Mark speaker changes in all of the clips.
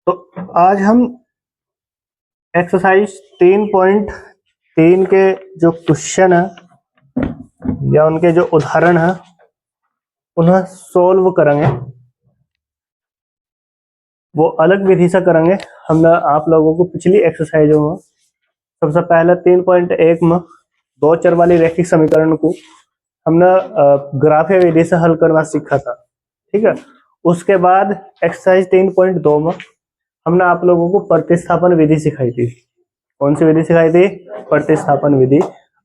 Speaker 1: तो आज हम एक्सरसाइज 3.3 के जो क्वेश्चन है या उनके जो उदाहरण है उन्हें सोल्व करेंगे। वो अलग विधि से करेंगे। हमने आप लोगों को पिछली एक्सरसाइजों में सबसे पहले 3.1 में दो चर वाली रैखिक समीकरण को हमने ग्राफीय विधि से हल करना सीखा था, ठीक है। उसके बाद एक्सरसाइज 3.2 में हमने आप लोगों को प्रतिस्थापन विधि सिखाई थी। कौन सी विधि सिखाई थी? प्रतिस्थापन विधि।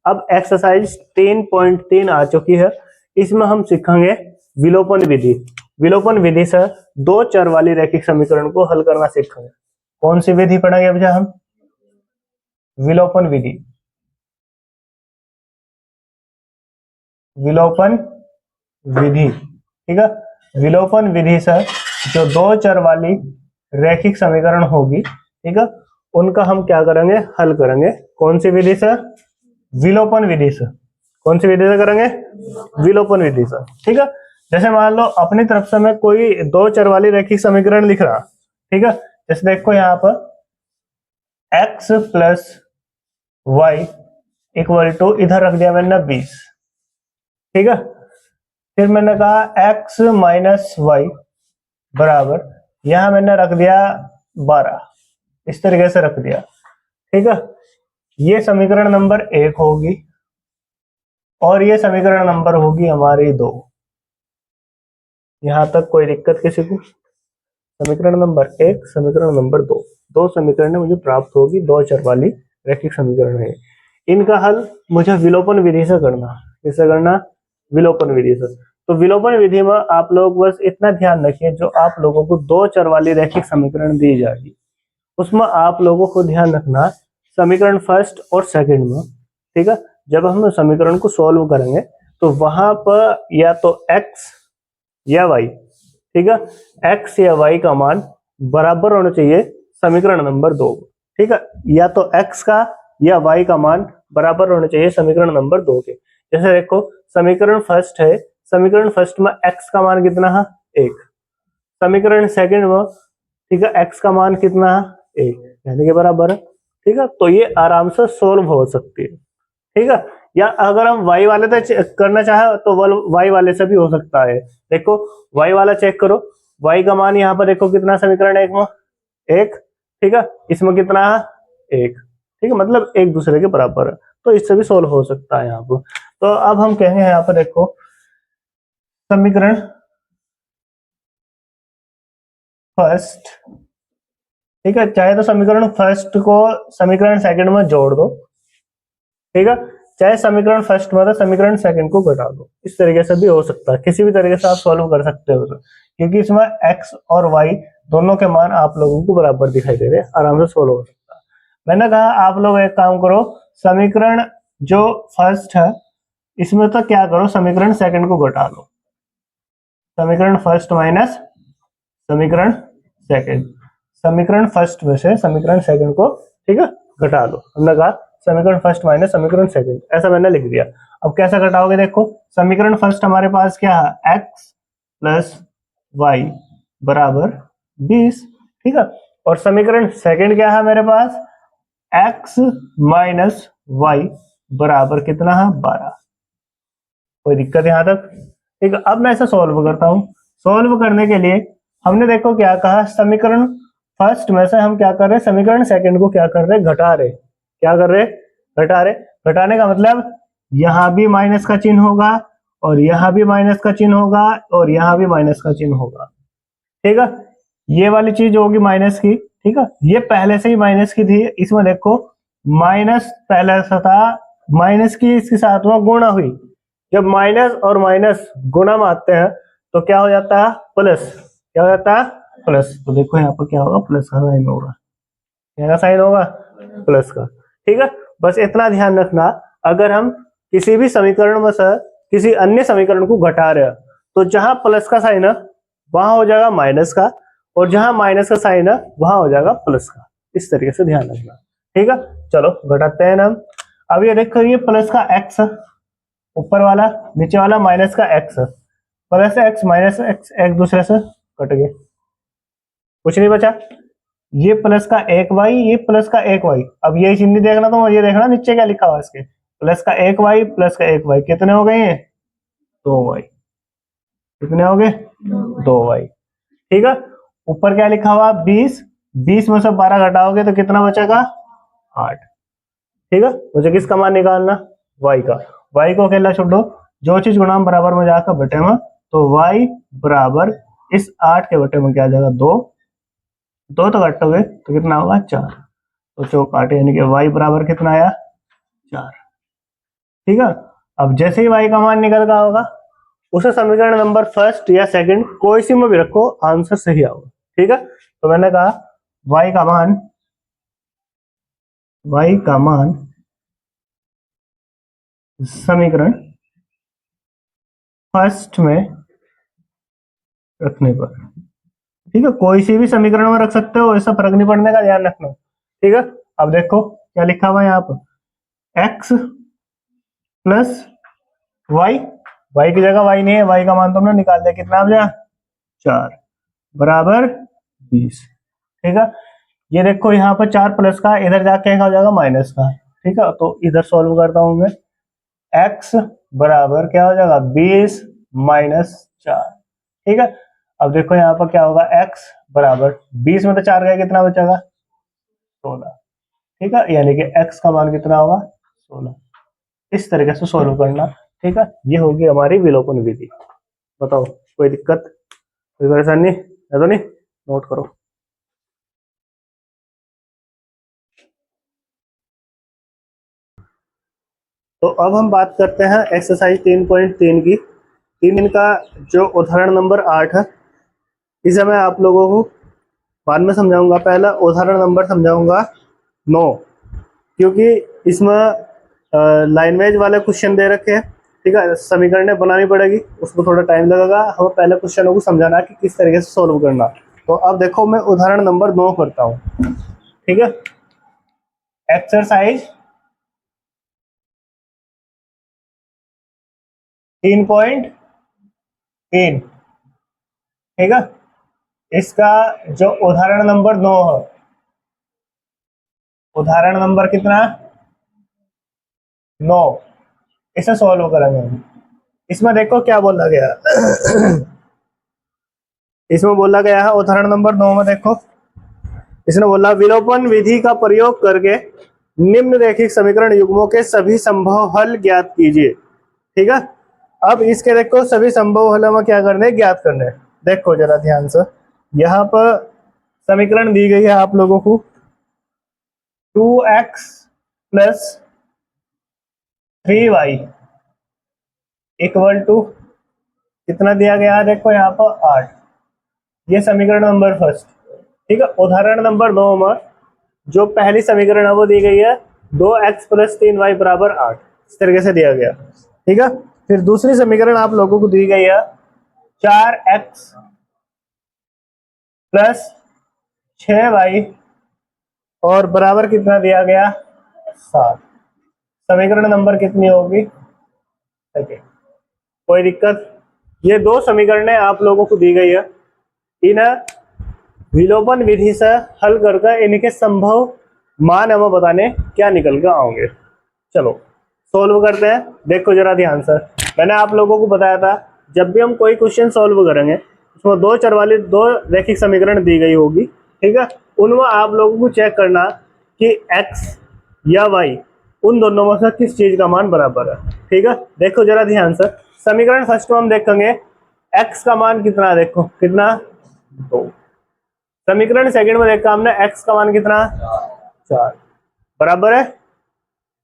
Speaker 1: अब एक्सरसाइज 3.3 आ चुकी है। इसमें हम सीखेंगे विलोपन विधि। विलोपन विधि से दो चर वाली रैखिक समीकरण को हल करना सीखेंगे। कौन सी विधि पढ़ेंगे अभी हम? विलोपन विधि। विलोपन विधि, ठीक है। विलोपन विधि से जो दो चर वाली रैखिक समीकरण होगी, ठीक है, उनका हम क्या करेंगे? हल करेंगे। कौन सी विधि से? विलोपन विधि से। कौन सी विधि से करेंगे? विलोपन विधि से, ठीक है। जैसे मान लो अपनी तरफ से मैं कोई दो चर वाली रैखिक समीकरण लिख रहा, ठीक है। जैसे देखो यहाँ पर x plus y equal to, इधर रख दिया मैंने 20, ठीक है। फिर मैंने कहा x माइनस वाई बराबर, यहां मैंने रख दिया 12, इस तरीके से रख दिया, ठीक है। ये समीकरण नंबर 1 होगी और ये समीकरण नंबर होगी हमारी 2। यहां तक कोई दिक्कत किसी को? समीकरण नंबर 1, समीकरण नंबर 2, दो समीकरण मुझे प्राप्त होगी, दो चर वाली रैखिक समीकरण है। इनका हल मुझे विलोपन विधि से करना। किससे करना? विलोपन विधि से। तो विलोपन विधि में आप लोग बस इतना ध्यान रखिए, जो आप लोगों को दो चर वाली रैखिक समीकरण दी जाएगी उसमें आप लोगों को ध्यान रखना समीकरण फर्स्ट और सेकंड में, ठीक है। जब हम समीकरण को सॉल्व करेंगे तो वहां पर या तो x या y, ठीक है, x या y का मान बराबर होना चाहिए समीकरण नंबर 2, ठीक है। या तो x का या y का मान बराबर होना चाहिए समीकरण नंबर 2 के। जैसे देखो समीकरण फर्स्ट है, समीकरण फर्स्ट में x का मान कितना है? 1। समीकरण सेकंड में, ठीक है, x का मान कितना है? 1, यानी कि बराबर है, ठीक है। तो ये आराम से सोल्व हो सकती है, ठीक है। या अगर हम y वाले से करना चाहे तो y वाले से भी हो सकता है। देखो y वाला चेक करो, y का मान यहाँ पर देखो कितना, समीकरण 1 में 1, ठीक है, इसमें कितना है? 1, ठीक है, मतलब एक दूसरे के बराबर है, तो इससे भी सोल्व हो सकता है यहाँ पर। तो अब हम कहेंगे यहाँ पर देखो समीकरण फर्स्ट, ठीक है, चाहे तो समीकरण फर्स्ट को समीकरण सेकंड में जोड़ दो, ठीक है, चाहे समीकरण फर्स्ट में तो समीकरण सेकंड को घटा दो। इस तरीके से भी हो सकता है, किसी भी तरीके से आप सॉल्व कर सकते हो, क्योंकि इसमें x और y दोनों के मान आप लोगों को बराबर दिखाई दे रहे हैं, आराम से सॉल्व हो सकता है। मैंने कहा आप लोग एक काम करो, समीकरण जो फर्स्ट है इसमें तो क्या करो, समीकरण सेकंड को घटा लो। समीकरण फर्स्ट माइनस समीकरण सेकंड, समीकरण फर्स्ट में से समीकरण सेकंड को, ठीक है, घटा लो। हमने कहा समीकरण फर्स्ट माइनस समीकरण सेकंड, ऐसा मैंने लिख दिया। अब कैसा घटाओगे? देखो समीकरण फर्स्ट हमारे पास क्या है? x प्लस वाई बराबर 20, ठीक है। और समीकरण सेकंड क्या है मेरे पास? x माइनस वाई बराबर कितना है? 12। कोई दिक्कत यहां तक? ठीक है। अब मैं इसे सॉल्व करता हूं। सॉल्व करने के लिए हमने देखो क्या कहा, समीकरण फर्स्ट में से हम क्या कर रहे हैं, समीकरण सेकंड को क्या कर रहे हैं? घटा रहे। क्या कर रहे? घटा रहे। घटाने का मतलब यहां भी माइनस का चिन्ह होगा और यहां भी माइनस का चिन्ह होगा और यहां भी माइनस का चिन्ह होगा, ठीक है। ये वाली चीज होगी माइनस की, ठीक है, ये पहले से ही माइनस की थी। इसमें देखो माइनस पहले से था, माइनस की इसके साथ में गुणा हुई। जब माइनस और माइनस गुणा में आते हैं तो क्या हो जाता है? प्लस। क्या हो जाता है? प्लस। तो देखो यहाँ पर क्या होगा? प्लस का साइन होगा। क्या साइन होगा? प्लस का, ठीक है। बस इतना ध्यान रखना, अगर हम किसी भी समीकरण में से किसी अन्य समीकरण को घटा रहे हैं तो जहां प्लस का साइन है वहां हो जाएगा माइनस का, और जहां माइनस का साइन है वहां हो जाएगा प्लस का। इस तरीके से ध्यान रखना, ठीक है। चलो घटाते हैं हम। अब ये देखो, ये प्लस का x ऊपर वाला, नीचे वाला माइनस का x, plus x minus x एक दूसरे से कट गए, कुछ नहीं बचा। ये प्लस का एक वाई, ये प्लस का एक वाई। अब ये चिन्ह देखना, तो ये देखना नीचे क्या लिखा हुआ है इसके, प्लस का एक वाई प्लस का एक वाई, कितने हो गए ये? 2 वाई। कितने हो गए? 2 वाई। ठीक है। ऊपर क्या लिखा हुआ? 20। 20 में से 12 घटाओगे तो कितना बचेगा? 8। ठीक है। मुझे किसका मान निकालना? वाई का। वाई को अकेला छोड़ो, जो चीज गुणाम बराबर में जाकर बटे में, तो वाई बराबर इस 8 के बटे में क्या आ जाएगा? 2। 2 तो घटोगे तो कितना होगा? 4। तो चौक काटे, यानी कि वाई बराबर कितना आया? 4। ठीक है। अब जैसे ही वाई का मान निकल गया होगा, उसे समीकरण नंबर फर्स्ट या सेकंड कोई सी में भी रखो, आंसर सही आओगे। ठीक है। तो मैंने कहा वाई का मान समीकरण फर्स्ट में रखने पर, ठीक है, कोई सी भी समीकरण में रख सकते हो, ऐसा फर्क नहीं पड़ने का, ध्यान रखना। ठीक है। अब देखो क्या लिखा हुआ है यहाँ पर, x प्लस वाई। वाई की जगह वाई नहीं है, वाई का मान तुमने निकाल दिया, कितना आ गया? 4 बराबर 20। ठीक है। ये देखो यहाँ पर 4 प्लस का, इधर जाके क्या हो जाएगा? माइनस का। ठीक है। तो इधर सॉल्व करता हूं मैं, x बराबर क्या हो जाएगा? 20 माइनस 4। ठीक है। अब देखो यहाँ पर क्या होगा, x बराबर 20 में तो 4 गया, कितना बचेगा? 16। ठीक है। यानी कि x का मान कितना होगा? 16। इस तरीके से सॉल्व करना। ठीक है। ये होगी हमारी विलोपन विधि। बताओ कोई दिक्कत, कोई परेशानी है तो नहीं? नोट करो। तो अब हम बात करते हैं एक्सरसाइज 3.3 की। 3 का जो उदाहरण नंबर 8 है, इसे मैं आप लोगों को बाद में समझाऊंगा। पहला उदाहरण नंबर समझाऊंगा 9, क्योंकि इसमें लाइन वाइज वाले क्वेश्चन दे रखे हैं। ठीक है। समीकरणें बनानी पड़ेगी, उसको थोड़ा टाइम लगेगा। हमें पहले क्वेश्चनों को समझाना कि किस तरीके से सोल्व करना। तो अब देखो मैं उदाहरण नंबर 9 करता हूँ। ठीक है। एक्सरसाइज 3.3। ठीक है। इसका जो उदाहरण नंबर 9 है, उदाहरण नंबर कितना? 9। इसे सॉल्व करेंगे। इसमें देखो क्या बोला गया इसमें बोला गया है उदाहरण नंबर 9 में, देखो इसने बोला विलोपन विधि का प्रयोग करके निम्न रैखिक समीकरण युग्मों के सभी संभव हल ज्ञात कीजिए। ठीक है। अब इसके देखो सभी संभव हल में क्या करने? ज्ञात करने। देखो जरा ध्यान से, यहाँ पर समीकरण दी गई है आप लोगों को, 2x plus 3y equal to कितना दिया गया है? देखो यहाँ पर 8। ये समीकरण नंबर फर्स्ट। ठीक है। उदाहरण नंबर 9 में जो पहली समीकरण है वो दी गई है 2x प्लस 3y बराबर 8, इस तरीके से दिया गया। ठीक है। फिर दूसरी समीकरण आप लोगों को दी गई है 4x प्लस 6y और बराबर कितना दिया गया? 7। समीकरण नंबर कितनी होगी? सेकेंड। कोई दिक्कत? ये दो समीकरणें आप लोगों को दी गई है, इन्हें विलोपन विधि से हल करके इनके संभव मान हमें बताने क्या निकल के आओगे। चलो सोल्व करते हैं। देखो जरा ध्यान से, मैंने आप लोगों को बताया था जब भी हम कोई क्वेश्चन सोल्व करेंगे उसमें 2 चर वाली 2 रैखिक समीकरण दी गई होगी। ठीक है। उनमें आप लोगों को चेक करना कि x या y, उन दोनों में से किस चीज का मान बराबर है। ठीक है। देखो जरा ध्यान से, समीकरण फर्स्ट में हम देखेंगे x का मान कितना, देखो कितना? 2। समीकरण सेकंड में देखा हमने x का मान कितना? 4। बराबर है?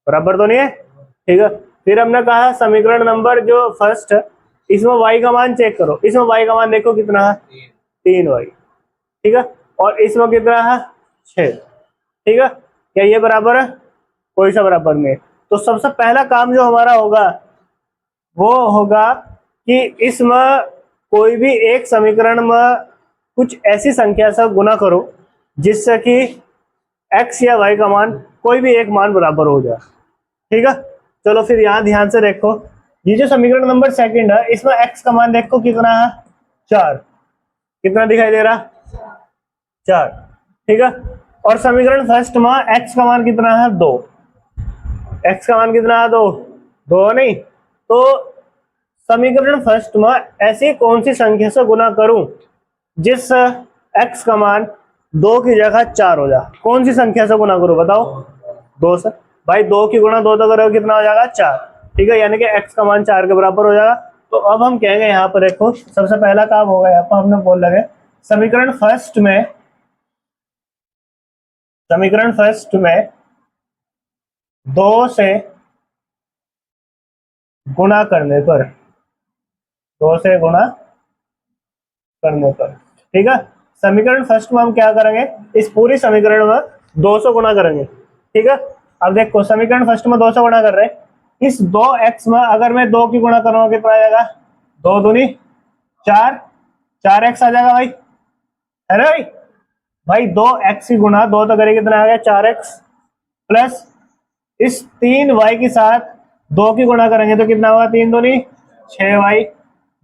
Speaker 1: बराबर तो नहीं है? ठीक है। फिर हमने कहा समीकरण नंबर जो फर्स्ट है, इसमें y का मान चेक करो। इसमें y का मान देखो कितना है? 3y। ठीक है। और इसमें कितना है? 6। ठीक है। क्या ये बराबर है? कोई सा बराबर नहीं। तो सबसे पहला काम जो हमारा होगा वो होगा कि इसमें कोई भी एक समीकरण में कुछ ऐसी संख्या से गुना करो जिससे कि x या y का मान कोई भी एक मान बराबर हो जाए। ठीक है। चलो फिर यहाँ ध्यान से देखो, ये जो समीकरण नंबर सेकंड है, इसमें x का मान देखो कितना है? 4। कितना दिखाई दे रहा? 4। ठीक है। और समीकरण फर्स्ट में x का मान कितना है 2, x का मान कितना है 2, 2 नहीं। तो समीकरण फर्स्ट में ऐसी कौन सी संख्या से गुना करूं जिस x का मान 2 की जगह 4 हो जाए, कौन सी संख्या से गुना करूं बताओ? 2 से। भाई 2 की गुणा 2 तो करोगे कितना हो जाएगा 4, ठीक है, यानी कि x का मान 4 के बराबर हो जाएगा। तो अब हम कहेंगे यहाँ पर देखो सबसे पहला काम होगा, यहाँ पर हमने बोल लगे समीकरण फर्स्ट में 2 से गुणा करने पर, 2 से गुणा करने पर, ठीक है। समीकरण फर्स्ट में हम क्या करेंगे, इस पूरी समीकरण में 2 से गुणा करेंगे, ठीक है। अब देखो समीकरण फर्स्ट में 2 से गुणा कर रहे हैं, इस 2x में अगर मैं 2 की गुणा करूंगा कितना आ जाएगा, 2 दूनी 4, 4x आ जाएगा भाई, है ना भाई। भाई 2x की गुणा 2 तो करेगी कितना आ गया 4x, प्लस इस 3y के साथ 2 की गुणा करेंगे तो कितना होगा, 3 दूनी 6y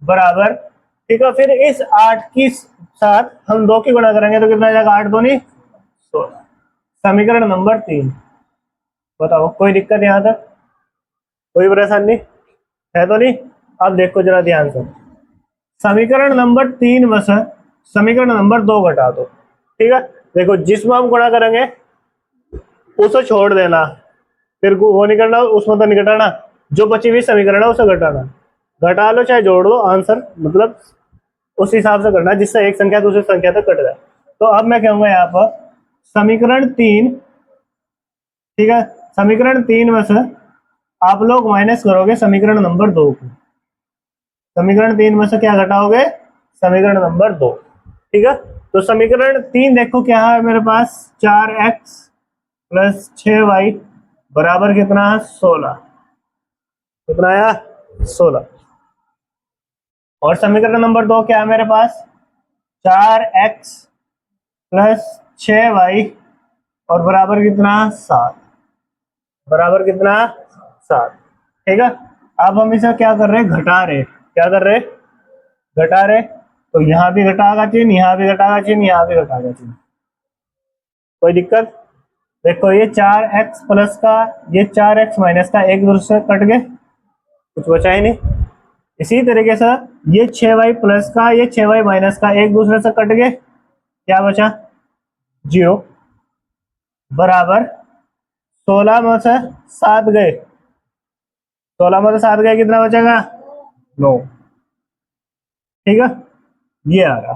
Speaker 1: बराबर, ठीक है। फिर इस 8 की साथ हम 2 की गुणा करेंगे तो कितना आ जाएगा, 8 दूनी 16। समीकरण नंबर 3। बताओ कोई दिक्कत यहाँ तक, कोई परेशानी है तो नहीं? अब देखो जरा ध्यान से, समीकरण नंबर 3 में से समीकरण नंबर 2 घटा दो, ठीक है। देखो जिसमें हम गुणा करेंगे उसे छोड़ देना, फिर वो नहीं करना, उसमें तो नहीं घटाना, जो बची हुई समीकरण है उसे घटाना, घटा लो चाहे जोड़ लो, आंसर मतलब उस हिसाब से करना जिससे एक संख्या दूसरी संख्या तक कट जाए। तो अब मैं कहूंगा यहाँ पर समीकरण 3, ठीक है, समीकरण 3 में से आप लोग माइनस करोगे समीकरण नंबर 2 को, समीकरण 3 में से क्या घटाओगे, समीकरण नंबर 2, ठीक है। तो समीकरण 3 देखो क्या है मेरे पास, 4x प्लस 6y बराबर कितना है 16, कितना आया 16। और समीकरण नंबर 2 क्या है मेरे पास, 4x प्लस 6y और बराबर कितना 7, बराबर कितना 7, ठीक है। अब हम इसे क्या कर रहे हैं, घटा रहे, क्या कर रहे, घटा रहे। तो यहाँ भी घटागा चिन्ह, यहाँ भी घटागा चिन्ह, यहाँ भी घटागा चिन्ह, कोई दिक्कत? देखो ये 4x प्लस का, ये 4x माइनस का एक दूसरे से कट गए, कुछ बचा ही नहीं। इसी तरीके से ये 6y प्लस का, ये 6y माइनस का एक दूसरे से कट गए, क्या बचा 0, बराबर 16 में से 7 गए, 16 में से 7 गए कितना बचेगा 9, ठीक है। ये आ रहा,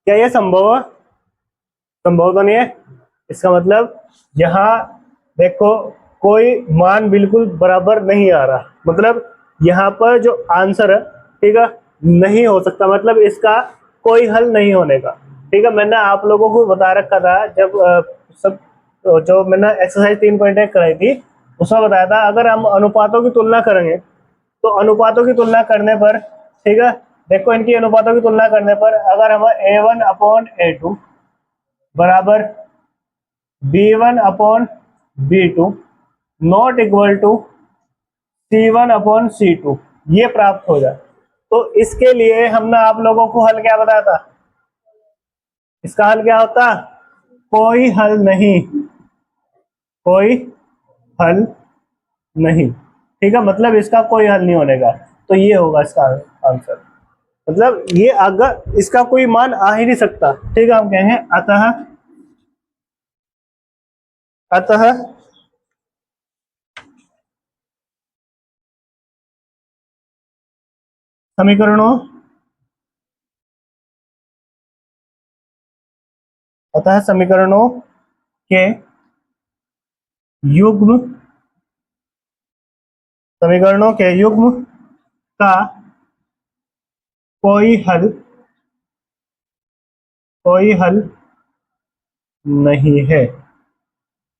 Speaker 1: क्या ये संभव है? संभव तो नहीं है। इसका मतलब यहाँ देखो कोई मान बिल्कुल बराबर नहीं आ रहा, मतलब यहाँ पर जो आंसर है, ठीक है, नहीं हो सकता, मतलब इसका कोई हल नहीं होने का, ठीक है। मैंने आप लोगों को बता रखा था जब सब जो मैंने एक्सरसाइज 3.1 कराई थी उसमें बताया था अगर हम अनुपातों की तुलना करेंगे तो अनुपातों की तुलना करने पर, ठीक है, देखो इनकी अनुपातों की तुलना करने पर अगर हम A1/A2 बराबर B1/B2 not equal to C1/C2 ये प्राप्त हो जाए, तो इसके लिए हमने आप लोगों को हल क्या बताया था, इसका हल क्या होता, कोई हल नहीं, कोई हल नहीं, ठीक है, मतलब इसका कोई हल नहीं होने का। तो ये होगा इसका आंसर, मतलब ये अगर इसका कोई मान आ ही नहीं सकता, ठीक है। हम कहेंगे अतः समीकरणों अतः समीकरणों के युग्म, समीकरणों के युग्म का कोई हल, कोई हल नहीं है,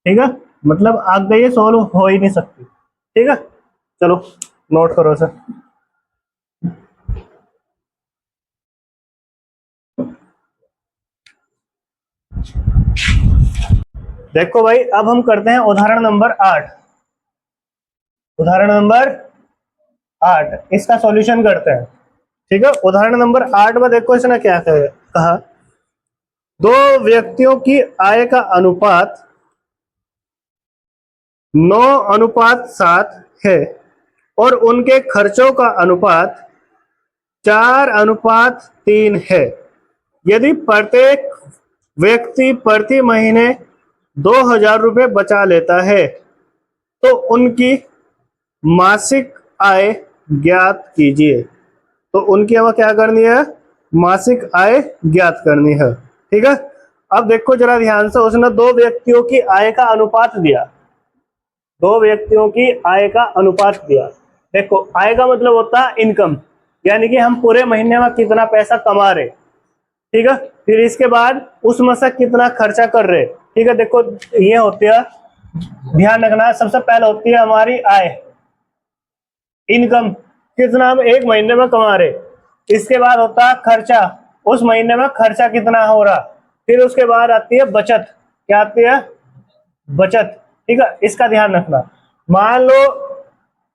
Speaker 1: ठीक है, मतलब आगे ये सॉल्व हो ही नहीं सकती, ठीक है। चलो नोट करो सर। देखो भाई अब हम करते हैं उदाहरण नंबर 8, उदाहरण नंबर 8 इसका सॉल्यूशन करते हैं, ठीक है। उदाहरण नंबर 8 में देखो इसने क्या कहा, दो व्यक्तियों की आय का अनुपात 9:7 है और उनके खर्चों का अनुपात 4:3 है। यदि प्रत्येक व्यक्ति प्रति महीने 2,000 रुपये बचा लेता है तो उनकी मासिक आय ज्ञात कीजिए। तो उनकी हमें क्या करनी है, मासिक आय ज्ञात करनी है। ठीक है, अब देखो जरा ध्यान से, उसने दो व्यक्तियों की आय का अनुपात दिया, दो व्यक्तियों की आय का अनुपात दिया। देखो आय का मतलब होता है इनकम, यानी कि हम पूरे महीने में कितना पैसा कमा रहे। ठीक है, फिर इसके बाद उसमें से कितना खर्चा कर रहे। ठीक है, देखो ये होती है, ध्यान रखना, सबसे पहले होती है हमारी आय, इनकम, कितना हम एक महीने में कमा रहे। इसके बाद होता है खर्चा, उस महीने में खर्चा कितना हो रहा। फिर उसके बाद आती है बचत, क्या आती है, बचत। ठीक है, इसका ध्यान रखना। मान लो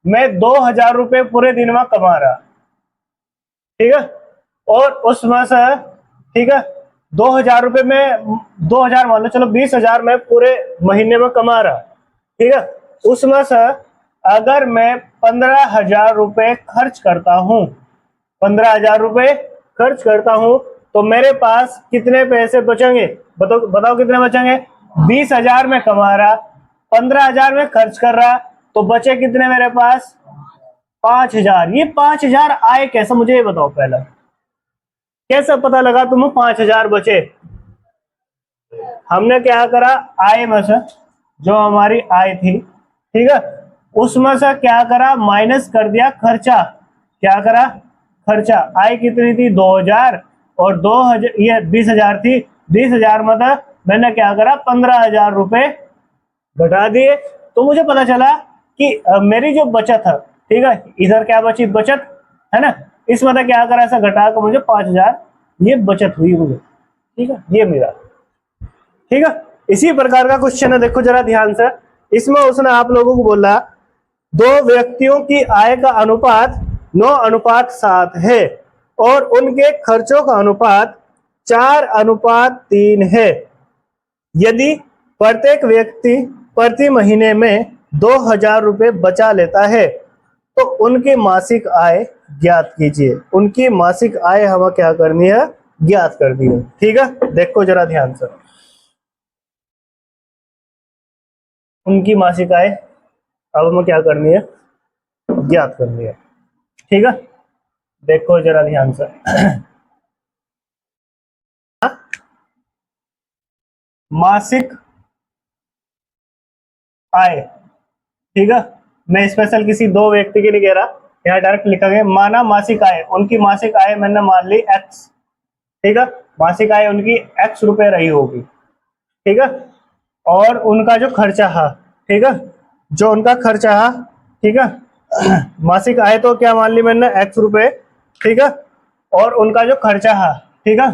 Speaker 1: मैं 2,000 रुपये पूरे दिन में कमा रहा, ठीक है, और उसमें से, ठीक है, 2,000 रुपये में 2,000 मान लो, चलो 20,000 में पूरे महीने में कमा रहा। ठीक है, उसमें से अगर मैं 15,000 रुपये खर्च करता हूँ, 15,000 रुपये खर्च करता हूँ, तो मेरे पास कितने पैसे बचेंगे, बताओ बताओ कितने बचेंगे। 20,000 में कमा रहा, 15,000 में खर्च कर रहा, तो बचे कितने मेरे पास, 5,000। ये 5,000 आए कैसे, मुझे ये बताओ पहले, कैसे पता लगा तुम्हें 5,000 बचे। हमने क्या करा, आय में से जो हमारी आय थी, ठीक है, उसमें से क्या करा, माइनस कर दिया खर्चा। क्या करा, खर्चा। आय कितनी थी, 2,000, और 2,000 ये 20,000 थी, 20,000 में था, मैंने क्या करा, 15,000 रुपए घटा दिए। तो मुझे पता चला कि मेरी जो बचत है, ठीक है, इधर क्या बची, बचत है ना, इसमें था क्या करा, ऐसा घटा कर मुझे 5,000 ये बचत हुई मुझे। ठीक है, ये मेरा, ठीक है। इसी प्रकार का क्वेश्चन है, देखो जरा ध्यान से। इसमें उसने आप लोगों को बोला दो व्यक्तियों की आय का अनुपात 9:7 है और उनके खर्चों का अनुपात 4:3 है। यदि प्रत्येक व्यक्ति प्रति महीने में 2,000 रुपये बचा लेता है तो उनकी मासिक आय ज्ञात कीजिए। उनकी मासिक आय हमें क्या करनी है, ज्ञात करनी है। ठीक है, देखो जरा ध्यान से, उनकी मासिक आय अब हमें क्या करनी है, ज्ञात करनी है। ठीक है, देखो जरा ध्यान से। मासिक आय, ठीक है, मैं स्पेशल किसी दो व्यक्ति की नहीं कह रहा, यहाँ डायरेक्ट लिखा गया, माना मासिक आय, उनकी मासिक आय मैंने मान ली एक्स। ठीक है, मासिक आय उनकी एक्स रुपए रही होगी। ठीक है, और उनका जो खर्चा है, ठीक है, जो उनका खर्चा है, ठीक है, मासिक आय तो क्या मान ली मैंने, एक्स रुपए। ठीक है, और उनका जो खर्चा है, ठीक है,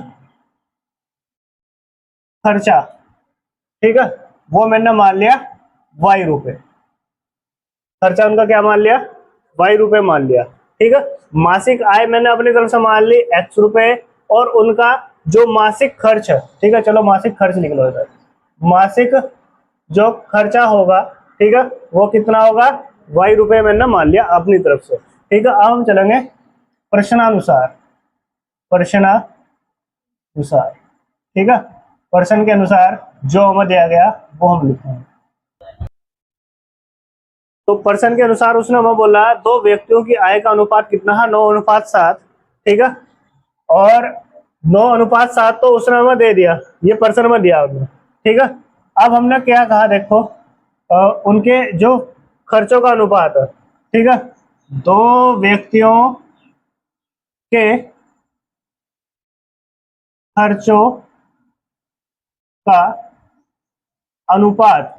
Speaker 1: खर्चा, ठीक है, वो मैंने मान लिया वाई रुपए। खर्चा उनका क्या मान लिया, वाई रुपए मान लिया। ठीक है, मासिक आय मैंने अपनी तरफ से मान ली एक्स रुपए, और उनका जो मासिक खर्च है, ठीक है, चलो मासिक खर्च लिख लो इधर, मासिक जो खर्चा होगा, ठीक है, वो कितना होगा, वाई रुपए मैंने मान लिया अपनी तरफ से। ठीक है, अब हम चलेंगे प्रश्नानुसार, प्रश्नानुसार। ठीक है, प्रश्न के अनुसार जो हमें दिया गया वो हम लिखेंगे। तो प्रश्न के अनुसार उसने हमें बोला दो व्यक्तियों की आय का अनुपात कितना है, 9:7। ठीक है, और 9:7 तो उसने हमें दे दिया, ये प्रश्न में दिया उसने। ठीक है, अब हमने क्या कहा, देखो उनके जो खर्चों का अनुपात है, ठीक है, दो व्यक्तियों के खर्चों का अनुपात,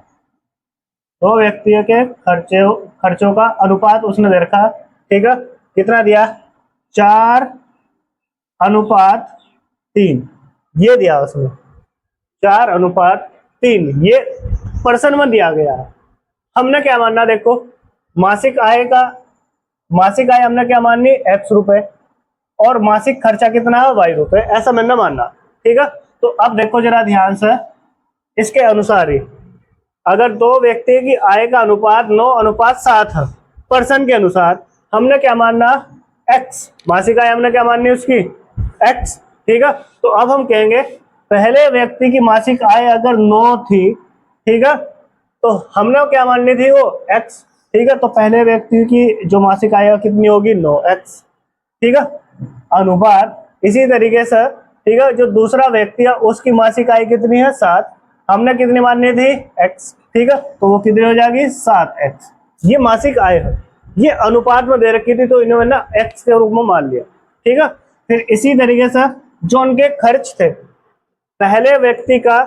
Speaker 1: दो व्यक्तियों के खर्चों का अनुपात उसने दे रखा। ठीक है, कितना दिया, 4:3, ये दिया उसने, 4:3, ये पर्सन में दिया गया है। हमने क्या मानना, देखो मासिक आय हमने क्या माननी, एक्स रुपए, और मासिक खर्चा कितना है, वाई रुपए, ऐसा मैंने मानना। ठीक है, तो अब देखो जरा ध्यान से, इसके अनुसार ही अगर दो व्यक्ति की आय का अनुपात 9:7 है पर्सन के अनुसार, हमने क्या मानना, x, मासिक आय हमने क्या माननी उसकी x, ठीक है। तो अब हम कहेंगे पहले व्यक्ति की मासिक आय अगर 9 थी, ठीक है, तो हमने क्या माननी थी वो x, ठीक है। तो पहले व्यक्ति की जो मासिक आय कितनी होगी 9x, ठीक है, अनुपात इसी तरीके से, ठीक है, जो दूसरा व्यक्ति है उसकी मासिक आय कितनी है 7, हमने कितनी माननी थी x, ठीक है, तो वो कितनी हो जाएगी 7x। ये मासिक आय है, ये अनुपात में दे रखी थी तो इन्होंने ना x के रूप में मान लिया, ठीक है। फिर इसी तरीके से जो उनके खर्च थे, पहले व्यक्ति का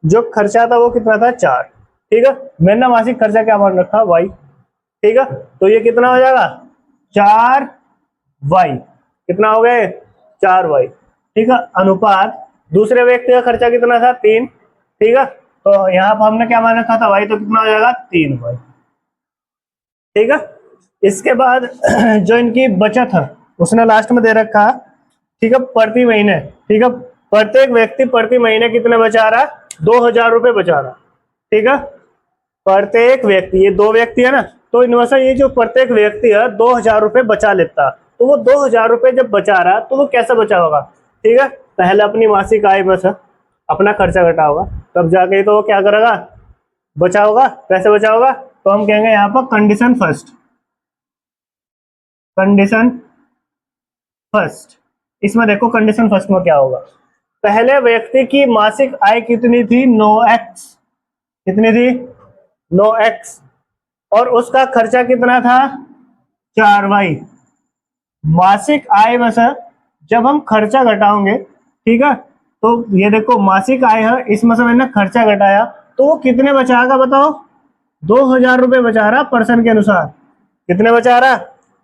Speaker 1: जो खर्चा था वो कितना था 4, ठीक है, मैंने मासिक खर्चा क्या मान रखा y, ठीक है, तो ये कितना हो जाएगा 4y, कितना हो गए 4y, ठीक है, अनुपात दूसरे व्यक्ति का खर्चा कितना था 3, ठीक है, तो यहाँ पर हमने क्या मान रखा था y, तो कितना हो जाएगा 3y, ठीक है। इसके बाद जो इनकी बचत है उसने लास्ट में दे रखा, ठीक है, प्रति महीने, ठीक है, प्रत्येक व्यक्ति प्रति महीने कितने बचा रहा, 2000 रुपए बचा रहा, ठीक है, प्रत्येक व्यक्ति, ये दो व्यक्ति है ना, तो इनमें से ये जो प्रत्येक व्यक्ति है 2000 रुपए बचा लेता, तो वो 2000 रुपए जब बचा रहा तो वो कैसे बचा होगा, ठीक है, पहले अपनी मासिक आय में से अपना खर्चा घटा होगा, तब जाके तो वो क्या करेगा, बचा होगा, कैसे बचा होगा, तो हम कहेंगे यहाँ पर कंडीशन फर्स्ट, कंडीशन फर्स्ट। इसमें देखो कंडीशन फर्स्ट में क्या होगा, पहले व्यक्ति की मासिक आय कितनी थी 9x, कितनी थी 9x, और उसका खर्चा कितना था 4y। मासिक आय में से जब हम खर्चा घटाओगे, ठीक है, तो ये देखो मासिक आय है, इसमें से मैंने खर्चा घटाया तो वो कितने बचाएगा बताओ, 2000 रुपए बचा रहा पर्सन के अनुसार, कितने बचा रहा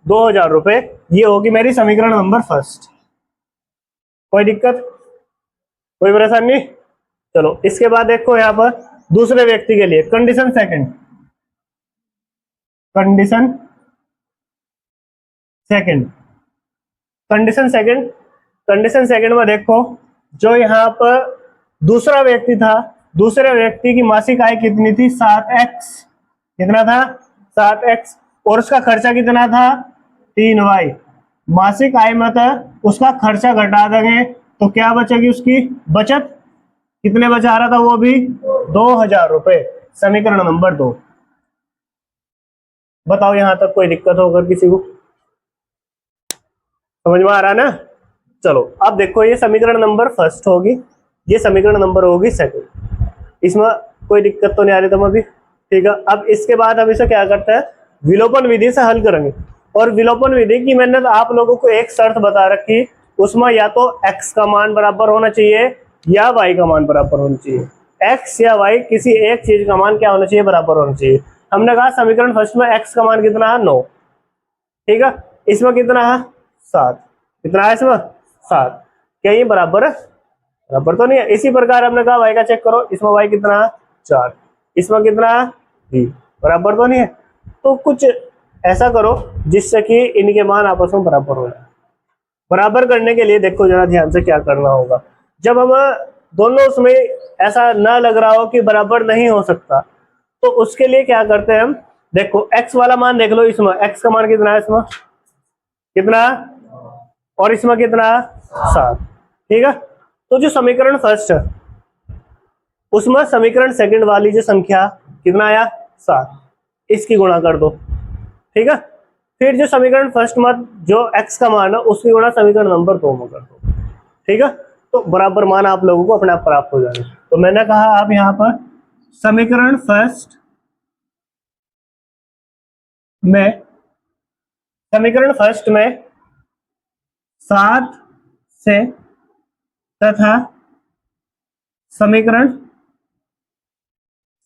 Speaker 1: 2000 रुपए। ये होगी मेरी समीकरण नंबर फर्स्ट। कोई दिक्कत, कोई परेशानी? चलो इसके बाद देखो यहाँ पर दूसरे व्यक्ति के लिए condition second, condition second, condition second, condition second में देखो जो यहाँ पर दूसरा व्यक्ति था, दूसरे व्यक्ति की मासिक आय कितनी थी 7x, कितना था 7x, और उसका खर्चा कितना था 3y। मासिक आय में था, उसका खर्चा घटा देंगे तो क्या बचेगी उसकी बचत, कितने बचा रहा था वो भी 2000 रुपए, समीकरण नंबर 2। बताओ यहां तक कोई दिक्कत होकर किसी को, समझ में आ रहा ना? चलो अब देखो ये समीकरण नंबर फर्स्ट होगी, ये समीकरण नंबर होगी सेकंड, इसमें कोई दिक्कत तो नहीं आ रही तुम अभी, ठीक है। अब इसके बाद हम इसे क्या करते हैं, विलोपन विधि से हल करेंगे, और विलोपन विधि की मैंने तो आप लोगों को एक शर्त बता रखी, उसमें या तो x का मान बराबर होना चाहिए या y का मान बराबर होना चाहिए, x या y किसी एक चीज का मान क्या होना चाहिए, बराबर होना चाहिए। हमने कहा समीकरण फर्स्ट में x का मान कितना है 9, ठीक है, इसमें कितना है 7, कितना है इसमें 7, क्या ये बराबर है, बराबर तो नहीं है। इसी प्रकार हमने कहा y का चेक करो, इसमें y कितना है 4, इसमें कितना है 3, बराबर तो नहीं है। तो कुछ ऐसा करो जिससे कि इनके मान आपस में बराबर हो जाए। बराबर करने के लिए देखो जरा ध्यान से क्या करना होगा, जब हम दोनों उसमें ऐसा ना लग रहा हो कि बराबर नहीं हो सकता, तो उसके लिए क्या करते हैं हम, देखो x वाला मान देख लो, इसमें x का मान कितना है, इसमें कितना, और इसमें कितना 7, ठीक है। तो जो समीकरण फर्स्ट है उसमें समीकरण सेकंड वाली जो संख्या कितना आया 7, इसकी गुणा कर दो, ठीक है। फिर जो समीकरण फर्स्ट में जो x का मान है उसकी गुणा समीकरण नंबर 2 में कर दो, ठीक है। तो बराबर मान आप लोगों को अपने आप प्राप्त हो जाएगा। तो मैंने कहा आप यहाँ पर समीकरण फर्स्ट में, समीकरण फर्स्ट में 7 से तथा समीकरण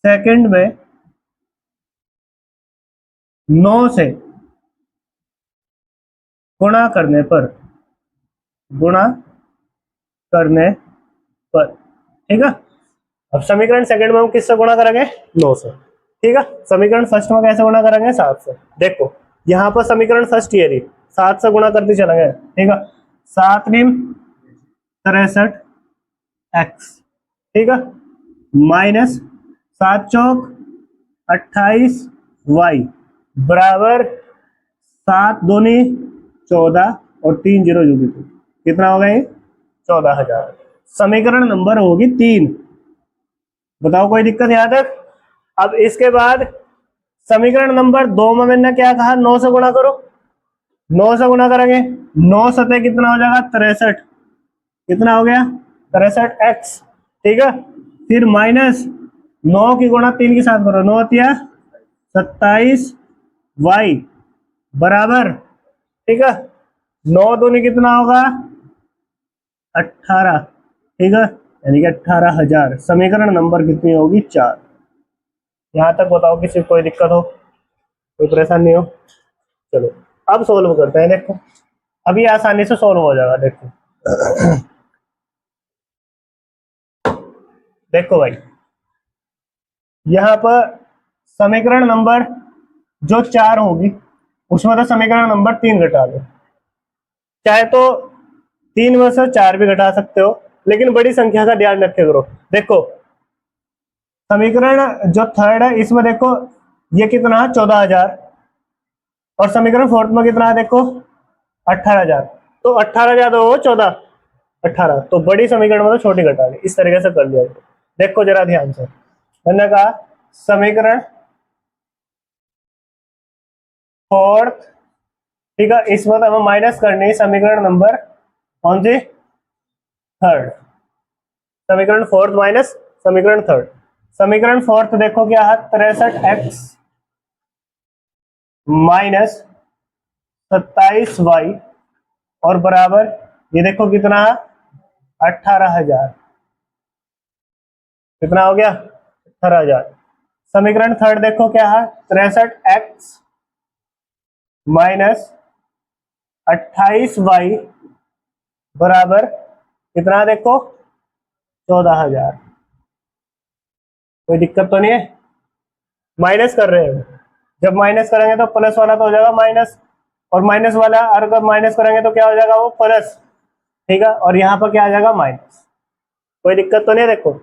Speaker 1: सेकंड में 9 से गुणा करने पर, गुणा करने पर, ठीक है। अब समीकरण सेकंड में हम किससे गुणा करेंगे 9 से, ठीक है। समीकरण फर्स्ट में कैसे गुणा करेंगे 7 से, देखो यहाँ पर समीकरण फर्स्ट ये रही, 7 से गुणा करते चलेंगे, ठीक है। 7 निम 63 एक्स, ठीक है, माइनस 7 चौक 28 वाई बराबर 7 दूनी 14 और 3 जीरो जो भी, कितना होगा ये 14,000। समीकरण नंबर होगी 3। बताओ कोई दिक्कत यहाँ तक? अब इसके बाद समीकरण नंबर 2 में मैंने क्या कहा, 9 से गुणा करो। 9 से गुणा करेंगे, 9 सतह कितना हो जाएगा 63, कितना हो गया 63 एक्स, ठीक है। फिर माइनस 9 की गुणा 3 के साथ करो, 9 तिया 27 वाई बराबर, ठीक है, 9 दूनी कितना होगा 18, ठीक है, यानी कि 18,000। समीकरण नंबर कितनी होगी 4। यहां तक बताओ किसी को कोई दिक्कत हो, कोई परेशानी हो? चलो अब सोल्व करते हैं। देखो अभी आसानी से सोल्व हो जाएगा। देखो देखो भाई, यहाँ पर समीकरण नंबर जो 4 होगी उसमें तो समीकरण नंबर 3 घटा दो। चाहे तो 3 में से 4 भी घटा सकते हो, लेकिन बड़ी संख्या का ध्यान रखे करो। देखो समीकरण जो थर्ड है इसमें देखो ये कितना है 14,000, और समीकरण फोर्थ में कितना है देखो 18,000। तो 18,000 हो 14 18, तो बड़ी समीकरण में तो छोटी घटा ली। इस तरीके से कर लिया। देखो जरा ध्यान से, मैंने कहा समीकरण फोर्थ, ठीक है, इसमें तो हमें माइनस करनी है समीकरण नंबर कौन सी, थर्ड। समीकरण फोर्थ माइनस समीकरण थर्ड। समीकरण फोर्थ देखो क्या है 63 एक्स माइनस 27 वाई और बराबर ये देखो कितना है 18,000। कितना हो गया 18,000। समीकरण थर्ड देखो क्या है 63 एक्स माइनस 28 वाई बराबर कितना देखो 14,000। कोई दिक्कत तो नहीं है? माइनस कर रहे हैं, जब माइनस करेंगे तो प्लस वाला तो हो जाएगा माइनस, और माइनस वाला और अगर माइनस करेंगे तो क्या हो जाएगा वो प्लस, ठीक है, और यहाँ पर क्या आ जाएगा माइनस। कोई दिक्कत तो नहीं? देखो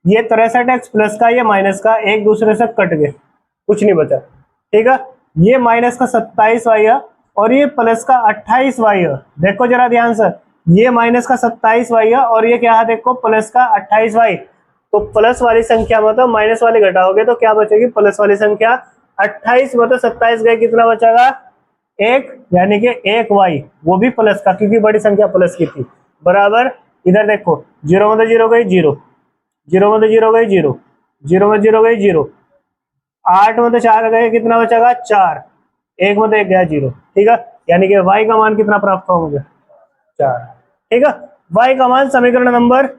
Speaker 1: ये 63 एक्स प्लस का ये माइनस का एक दूसरे से कट गए, कुछ नहीं बचा, ठीक है। ये माइनस का 27 वाई है और ये प्लस का 28 वाई है। देखो जरा ध्यान से, ये माइनस का 27 वाई है और ये क्या है देखो प्लस का 28 वाई। तो प्लस वाली संख्या में तो माइनस वाली घटाओगे तो क्या बचेगी प्लस वाली संख्या। 28 में तो 27 गए, कितना बचेगा 1, यानी कि 1 वाई, वो भी प्लस का क्योंकि बड़ी संख्या प्लस की थी, बराबर। इधर देखो 0 में तो 0 गई 0, 0 में तो 0 गई 0, 0 में 0 गई 0, 8 में तो 4 गए, कितना बचेगा 4, 1 में तो 1 गया 0, ठीक है, यानी कि y का मान कितना प्राप्त हो मुझे 4, ठीक है। y का मान समीकरण नंबर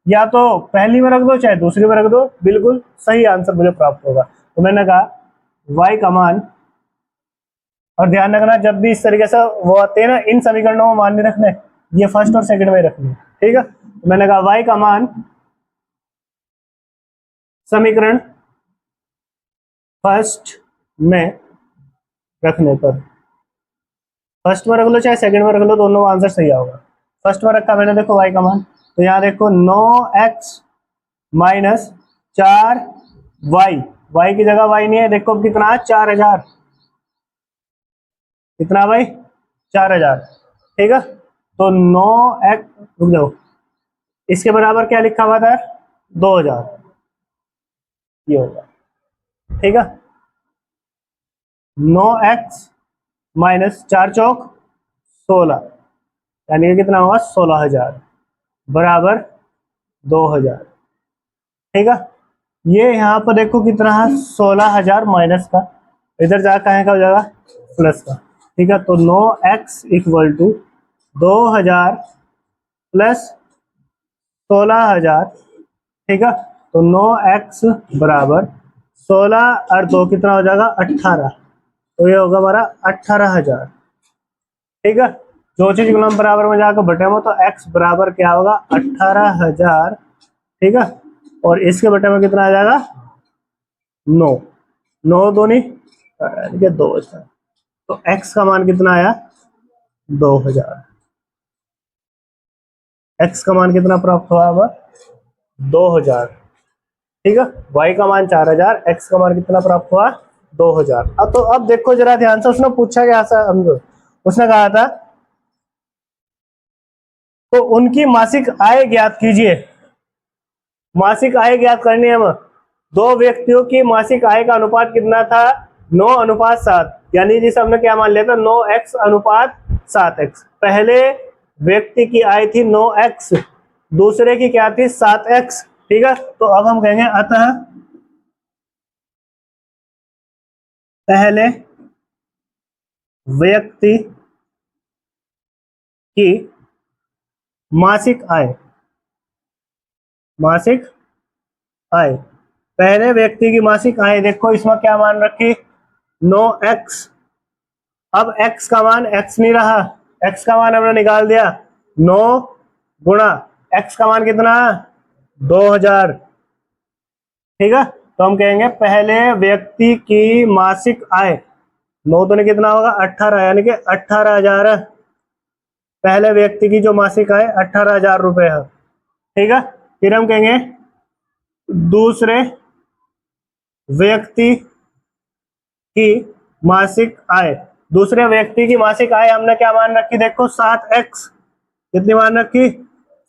Speaker 1: या तो पहली में रख दो चाहे दूसरी में रख दो, बिल्कुल सही आंसर मुझे प्राप्त होगा। तो मैंने कहा y का मान, और ध्यान रखना जब भी इस तरीके से वो आते हैं ना इन समीकरणों में मान नहीं रखने, ये फर्स्ट और सेकंड में रखने, ठीक है। तो मैंने कहा y का मान समीकरण फर्स्ट में रखने पर, फर्स्ट में रख लो चाहे सेकंड में रख लो, दोनों आंसर सही होगा। फर्स्ट में रखा मैंने देखो y का मान, तो यहाँ देखो 9x माइनस 4y, y की जगह y नहीं है, देखो कितना है 4,000, कितना भाई 4,000, ठीक है। तो 9x, रुक जाओ, इसके बराबर क्या लिखा हुआ था 2,000, ये होगा, ठीक है। 9x माइनस 4 चौक 16, यानी कि कितना होगा 16,000 बराबर 2,000, ठीक है। ये यहाँ पर देखो कितना है 16,000 माइनस का, इधर जा कहाँ का हो जाएगा प्लस का, ठीक है। तो 9x इक्वल टू 2,000 प्लस 16,000, ठीक है। तो 9x बराबर 16 और 2 कितना हो जाएगा 18, तो ये होगा हमारा 18,000, ठीक है। जो चीज गुलाम बराबर में जाकर बटे में, तो x बराबर क्या होगा 18,000, ठीक है। और इसके बटे में कितना आ जाएगा 9, 9 दूनी 2,000, तो x का मान कितना आया 2,000। x का मान कितना प्राप्त हुआ हमें 2000। ठीक है, y का मान 4000, x का मान कितना प्राप्त हुआ 2000। अब तो अब देखो जरा ध्यान से, उसने पूछा क्या था हमको, उसने कहा था तो उनकी मासिक आय ज्ञात कीजिए। मासिक आय ज्ञात करनी है हम। दो व्यक्तियों की मासिक आय का अनुपात कितना था 9:7, यानी जिसे हमने क्या मान लिया था 9x अनुपात 7x। पहले व्यक्ति की आय थी 9x, दूसरे की क्या थी 7x। ठीक है, तो अब हम कहेंगे अतः पहले व्यक्ति की मासिक आय, मासिक आय, पहले व्यक्ति की मासिक आय, देखो इसमें क्या मान रखी 9x। अब x का मान x नहीं रहा, x का मान हमने निकाल दिया 9 गुणा x का मान कितना 2000। ठीक है, तो हम कहेंगे पहले व्यक्ति की मासिक आय 9 तो नहीं कितना होगा 18, यानी कि 18,000। पहले व्यक्ति की जो मासिक आय 18,000 रुपए है। ठीक है, फिर हम कहेंगे दूसरे व्यक्ति की मासिक आय, दूसरे व्यक्ति की मासिक आय हमने क्या मान रखी देखो 7x। कितनी मान रखी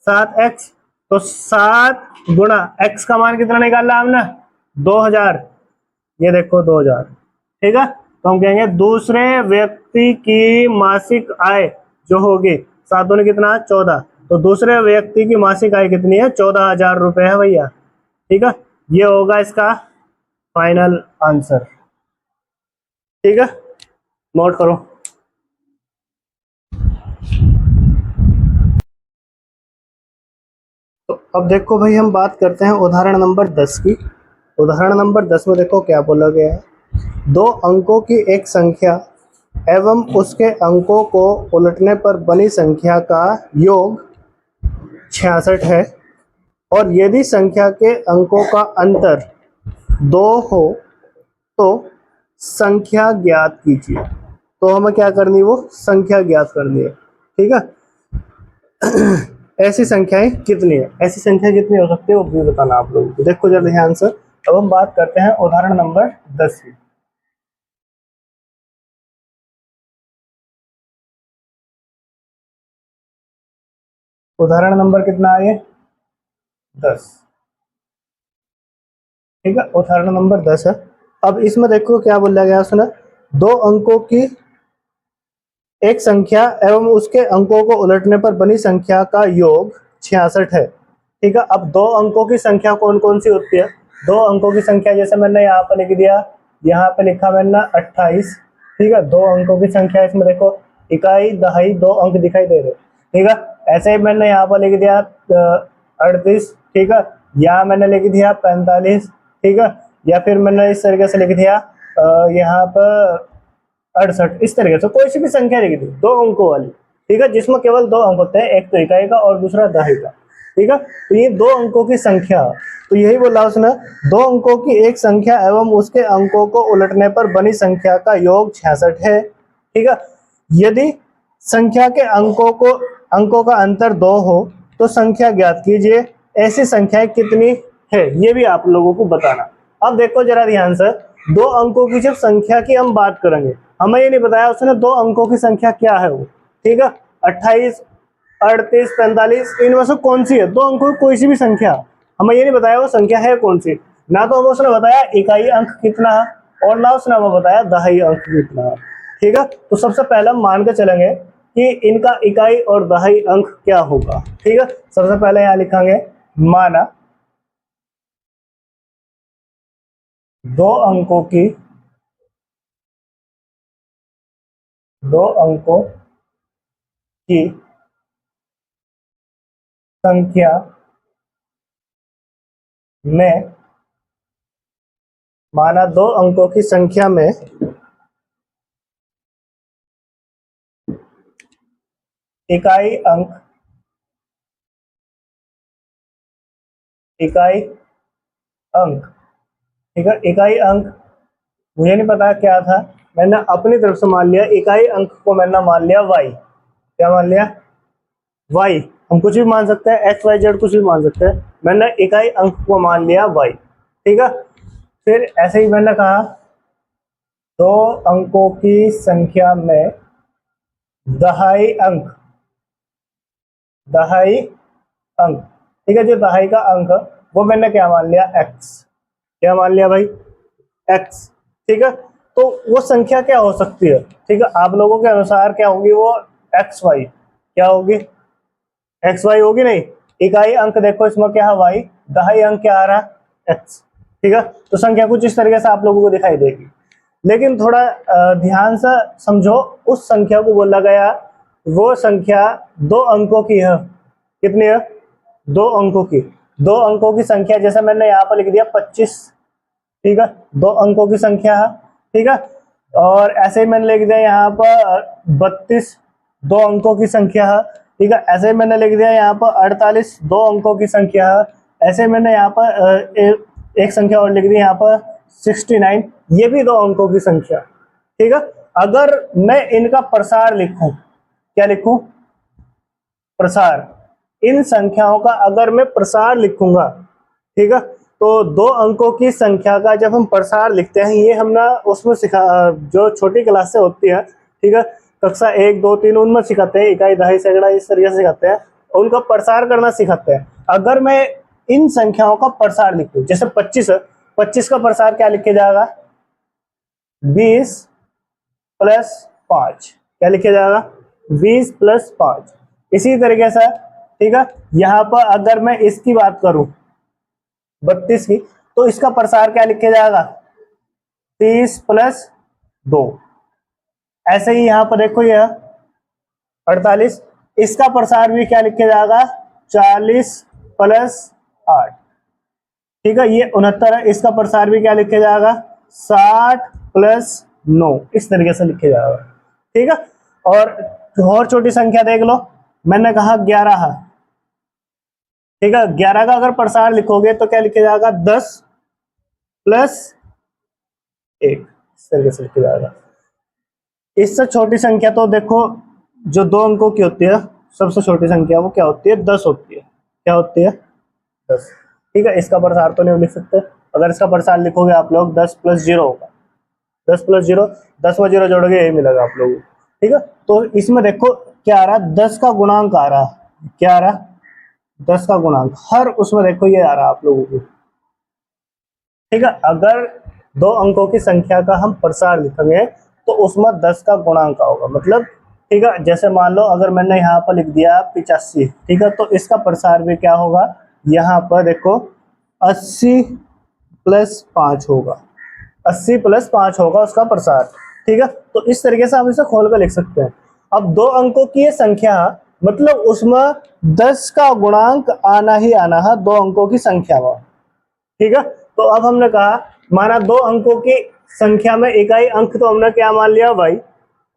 Speaker 1: 7x, तो 7 गुणा x का मान कितना निकाला हमने 2000, ये देखो 2000। ठीक है, तो हम कहेंगे दूसरे व्यक्ति की मासिक आय जो होगी 7 दूनी कितना 14, तो दूसरे व्यक्ति की मासिक आय कितनी है 14,000 रुपए है भैया। ठीक है, ये होगा इसका फाइनल आंसर। ठीक है, नोट करो। तो अब देखो भाई, हम बात करते हैं उदाहरण नंबर 10 की। उदाहरण नंबर 10 में देखो क्या बोला गया है। दो अंकों की एक संख्या एवं उसके अंकों को उलटने पर बनी संख्या का योग 66 है, और यदि संख्या के अंकों का अंतर 2 हो तो संख्या ज्ञात कीजिए। तो हमें क्या करनी है, वो संख्या ज्ञात करनी है। ठीक है, ऐसी संख्याएं कितनी है, ऐसी संख्या कितनी हो सकती है वो भी बताना आप लोगों को। देखो जरा ध्यान से, अब हम बात करते हैं उदाहरण नंबर 10 की। उदाहरण नंबर कितना है ये 10। ठीक है, उदाहरण नंबर 10 है। अब इसमें देखो क्या बोला गया उसने, दो अंकों की एक संख्या एवं उसके अंकों को उलटने पर बनी संख्या का योग 66 है। ठीक है, अब दो अंकों की संख्या कौन कौन सी होती है, दो अंकों की संख्या जैसे मैंने यहाँ पर लिख दिया, यहाँ पे लिखा मैंने 28। ठीक है, दो अंकों की संख्या, इसमें देखो इकाई दहाई दो अंक दिखाई दे रहे। ठीक है, ऐसे ही मैंने यहाँ पर लिख दिया 38। ठीक है, यहाँ मैंने लिख दिया 45। ठीक है, या फिर मैंने इस तरीके से लिख दिया यहाँ पर 68। इस तरीके से कोई सी भी संख्या लिख दी दो अंकों वाली। ठीक है, जिसमें केवल दो अंक होते हैं, एक तो इकाई का और दूसरा दहाई का। ठीक है, तो ये दो अंकों की संख्या, तो यही बोला उसने, दो अंकों की एक संख्या एवं उसके अंकों को उलटने पर बनी संख्या का योग 66 है। ठीक है, यदि संख्या के अंकों का अंतर 2 हो तो संख्या ज्ञात कीजिए। ऐसी संख्याएं कितनी है ये भी आप लोगों को बताना। अब देखो जरा ध्यान से, दो अंकों की जब संख्या की हम बात करेंगे, हमें ये नहीं बताया उसने दो अंकों की संख्या क्या है वो। ठीक है, 28, 38, 45, इनमें से कौन सी है, दो अंकों की कोई सी भी संख्या, हमें ये नहीं बताया वो संख्या है कौन सी। ना तो हमें उसने बताया इकाई अंक कितना है, और ना उसने हमें बताया दहाई अंक कितना है। ठीक है, तो सबसे पहले हम मान के चलेंगे कि इनका इकाई और दहाई अंक क्या होगा। ठीक है, सबसे पहले यहाँ लिखेंगे माना दो अंकों की, दो अंकों की संख्या में, माना दो अंकों की संख्या में इकाई अंक, इकाई अंक, ठीक है, इकाई अंक मुझे नहीं पता क्या था, मैंने अपनी तरफ से मान लिया इकाई अंक को, मैंने मान लिया y। क्या मान लिया y, हम कुछ भी मान सकते हैं, x y z कुछ भी मान सकते हैं। मैंने इकाई अंक को मान लिया y, ठीक है। फिर ऐसे ही मैंने कहा दो अंकों की संख्या में दहाई अंक, ठीक है, जो दहाई का अंक वो मैंने क्या मान लिया x, क्या मान लिया भाई x, ठीक है। तो वो संख्या क्या हो सकती है, ठीक है, आप लोगों के अनुसार क्या होगी वो एक्स वाई, क्या होगी एक्स वाई होगी नहीं, इकाई अंक देखो इसमें क्या है y, दहाई अंक क्या आ रहा है x, ठीक है। तो संख्या कुछ इस तरीके से आप लोगों को दिखाई देगी, लेकिन थोड़ा ध्यान से समझो, उस संख्या को बोला गया वो संख्या दो अंकों की है, कितनी है, दो अंकों की, दो अंकों की संख्या, जैसे मैंने यहाँ पर लिख दिया 25, ठीक है, दो अंकों की संख्या है, ठीक है। और ऐसे ही मैंने लिख दिया यहाँ पर 32, दो अंकों की संख्या है, ठीक है। ऐसे ही मैंने लिख दिया यहाँ पर 48, दो अंकों की संख्या है। ऐसे ही मैंने यहाँ पर एक संख्या और लिख दी यहाँ पर 69, ये भी दो अंकों की संख्या, ठीक है। अगर मैं इनका प्रसार लिखूं, क्या लिखूं, प्रसार, इन संख्याओं का अगर मैं प्रसार लिखूंगा, ठीक है, तो दो अंकों की संख्या का जब हम प्रसार लिखते हैं, ये हम ना उसमें सिखा, जो छोटी क्लास से होती है, ठीक है, कक्षा 1 2 3 उनमें सिखाते हैं, इकाई दहाई सैकड़ा इस तरीके से सिखाते हैं, उनका प्रसार करना सिखाते हैं। अगर मैं इन संख्याओं का प्रसार लिखूं, जैसे 25 है, 25 का प्रसार क्या लिखे जाएगा, 20 प्लस 5, क्या लिखे जाएगा 20 प्लस 5। इसी तरीके से, ठीक है, यहाँ पर अगर मैं इसकी बात करूं 32 की, तो इसका प्रसार क्या लिखे जाएगा 30 प्लस 2। ऐसे ही यहाँ पर देखो यह 48, इसका प्रसार भी क्या लिखे जाएगा 40 प्लस 8, ठीक है, ये 69 है, इसका प्रसार भी क्या लिखे जाएगा 60 प्लस 9, इस तरीके से लिखे जाएगा, ठीक है। और छोटी संख्या देख लो, मैंने कहा 11 है, ठीक है, 11 का अगर प्रसार लिखोगे तो क्या लिखे जाएगा 10 प्लस 1, इस तरीके से लिखा जाएगा। इससे छोटी संख्या तो देखो जो दो अंकों की होती है, सबसे छोटी संख्या वो क्या होती है 10 होती है, क्या होती है 10, ठीक है। इसका प्रसार तो नहीं लिख सकते, अगर इसका प्रसार लिखोगे आप लोग 10 प्लस 0 होगा, 10 प्लस 0, 10 में 0 जोड़ोगे यही मिलेगा आप लोगों को, ठीक है। तो इसमें देखो क्या आ रहा है 10 का गुणांक आ रहा है, क्या आ रहा है 10 का गुणांक, हर उसमें देखो ये आ रहा है आप लोगों को, ठीक है। अगर दो अंकों की संख्या का हम प्रसार लिखेंगे तो उसमें 10 का गुणांक होगा, मतलब, ठीक है, जैसे मान लो अगर मैंने यहाँ पर लिख दिया 85, ठीक है, तो इसका प्रसार भी क्या होगा, यहाँ पर देखो 80 प्लस 5 होगा, 80 प्लस 5 होगा उसका प्रसार, ठीक है। तो इस तरीके से हम इसे खोल कर लिख सकते हैं। अब दो अंकों की ये संख्या, मतलब उसमें 10 का गुणांक आना ही आना है दो अंकों की संख्या में, ठीक है। तो अब हमने कहा, माना दो अंकों की संख्या में इकाई अंक तो हमने क्या मान लिया y,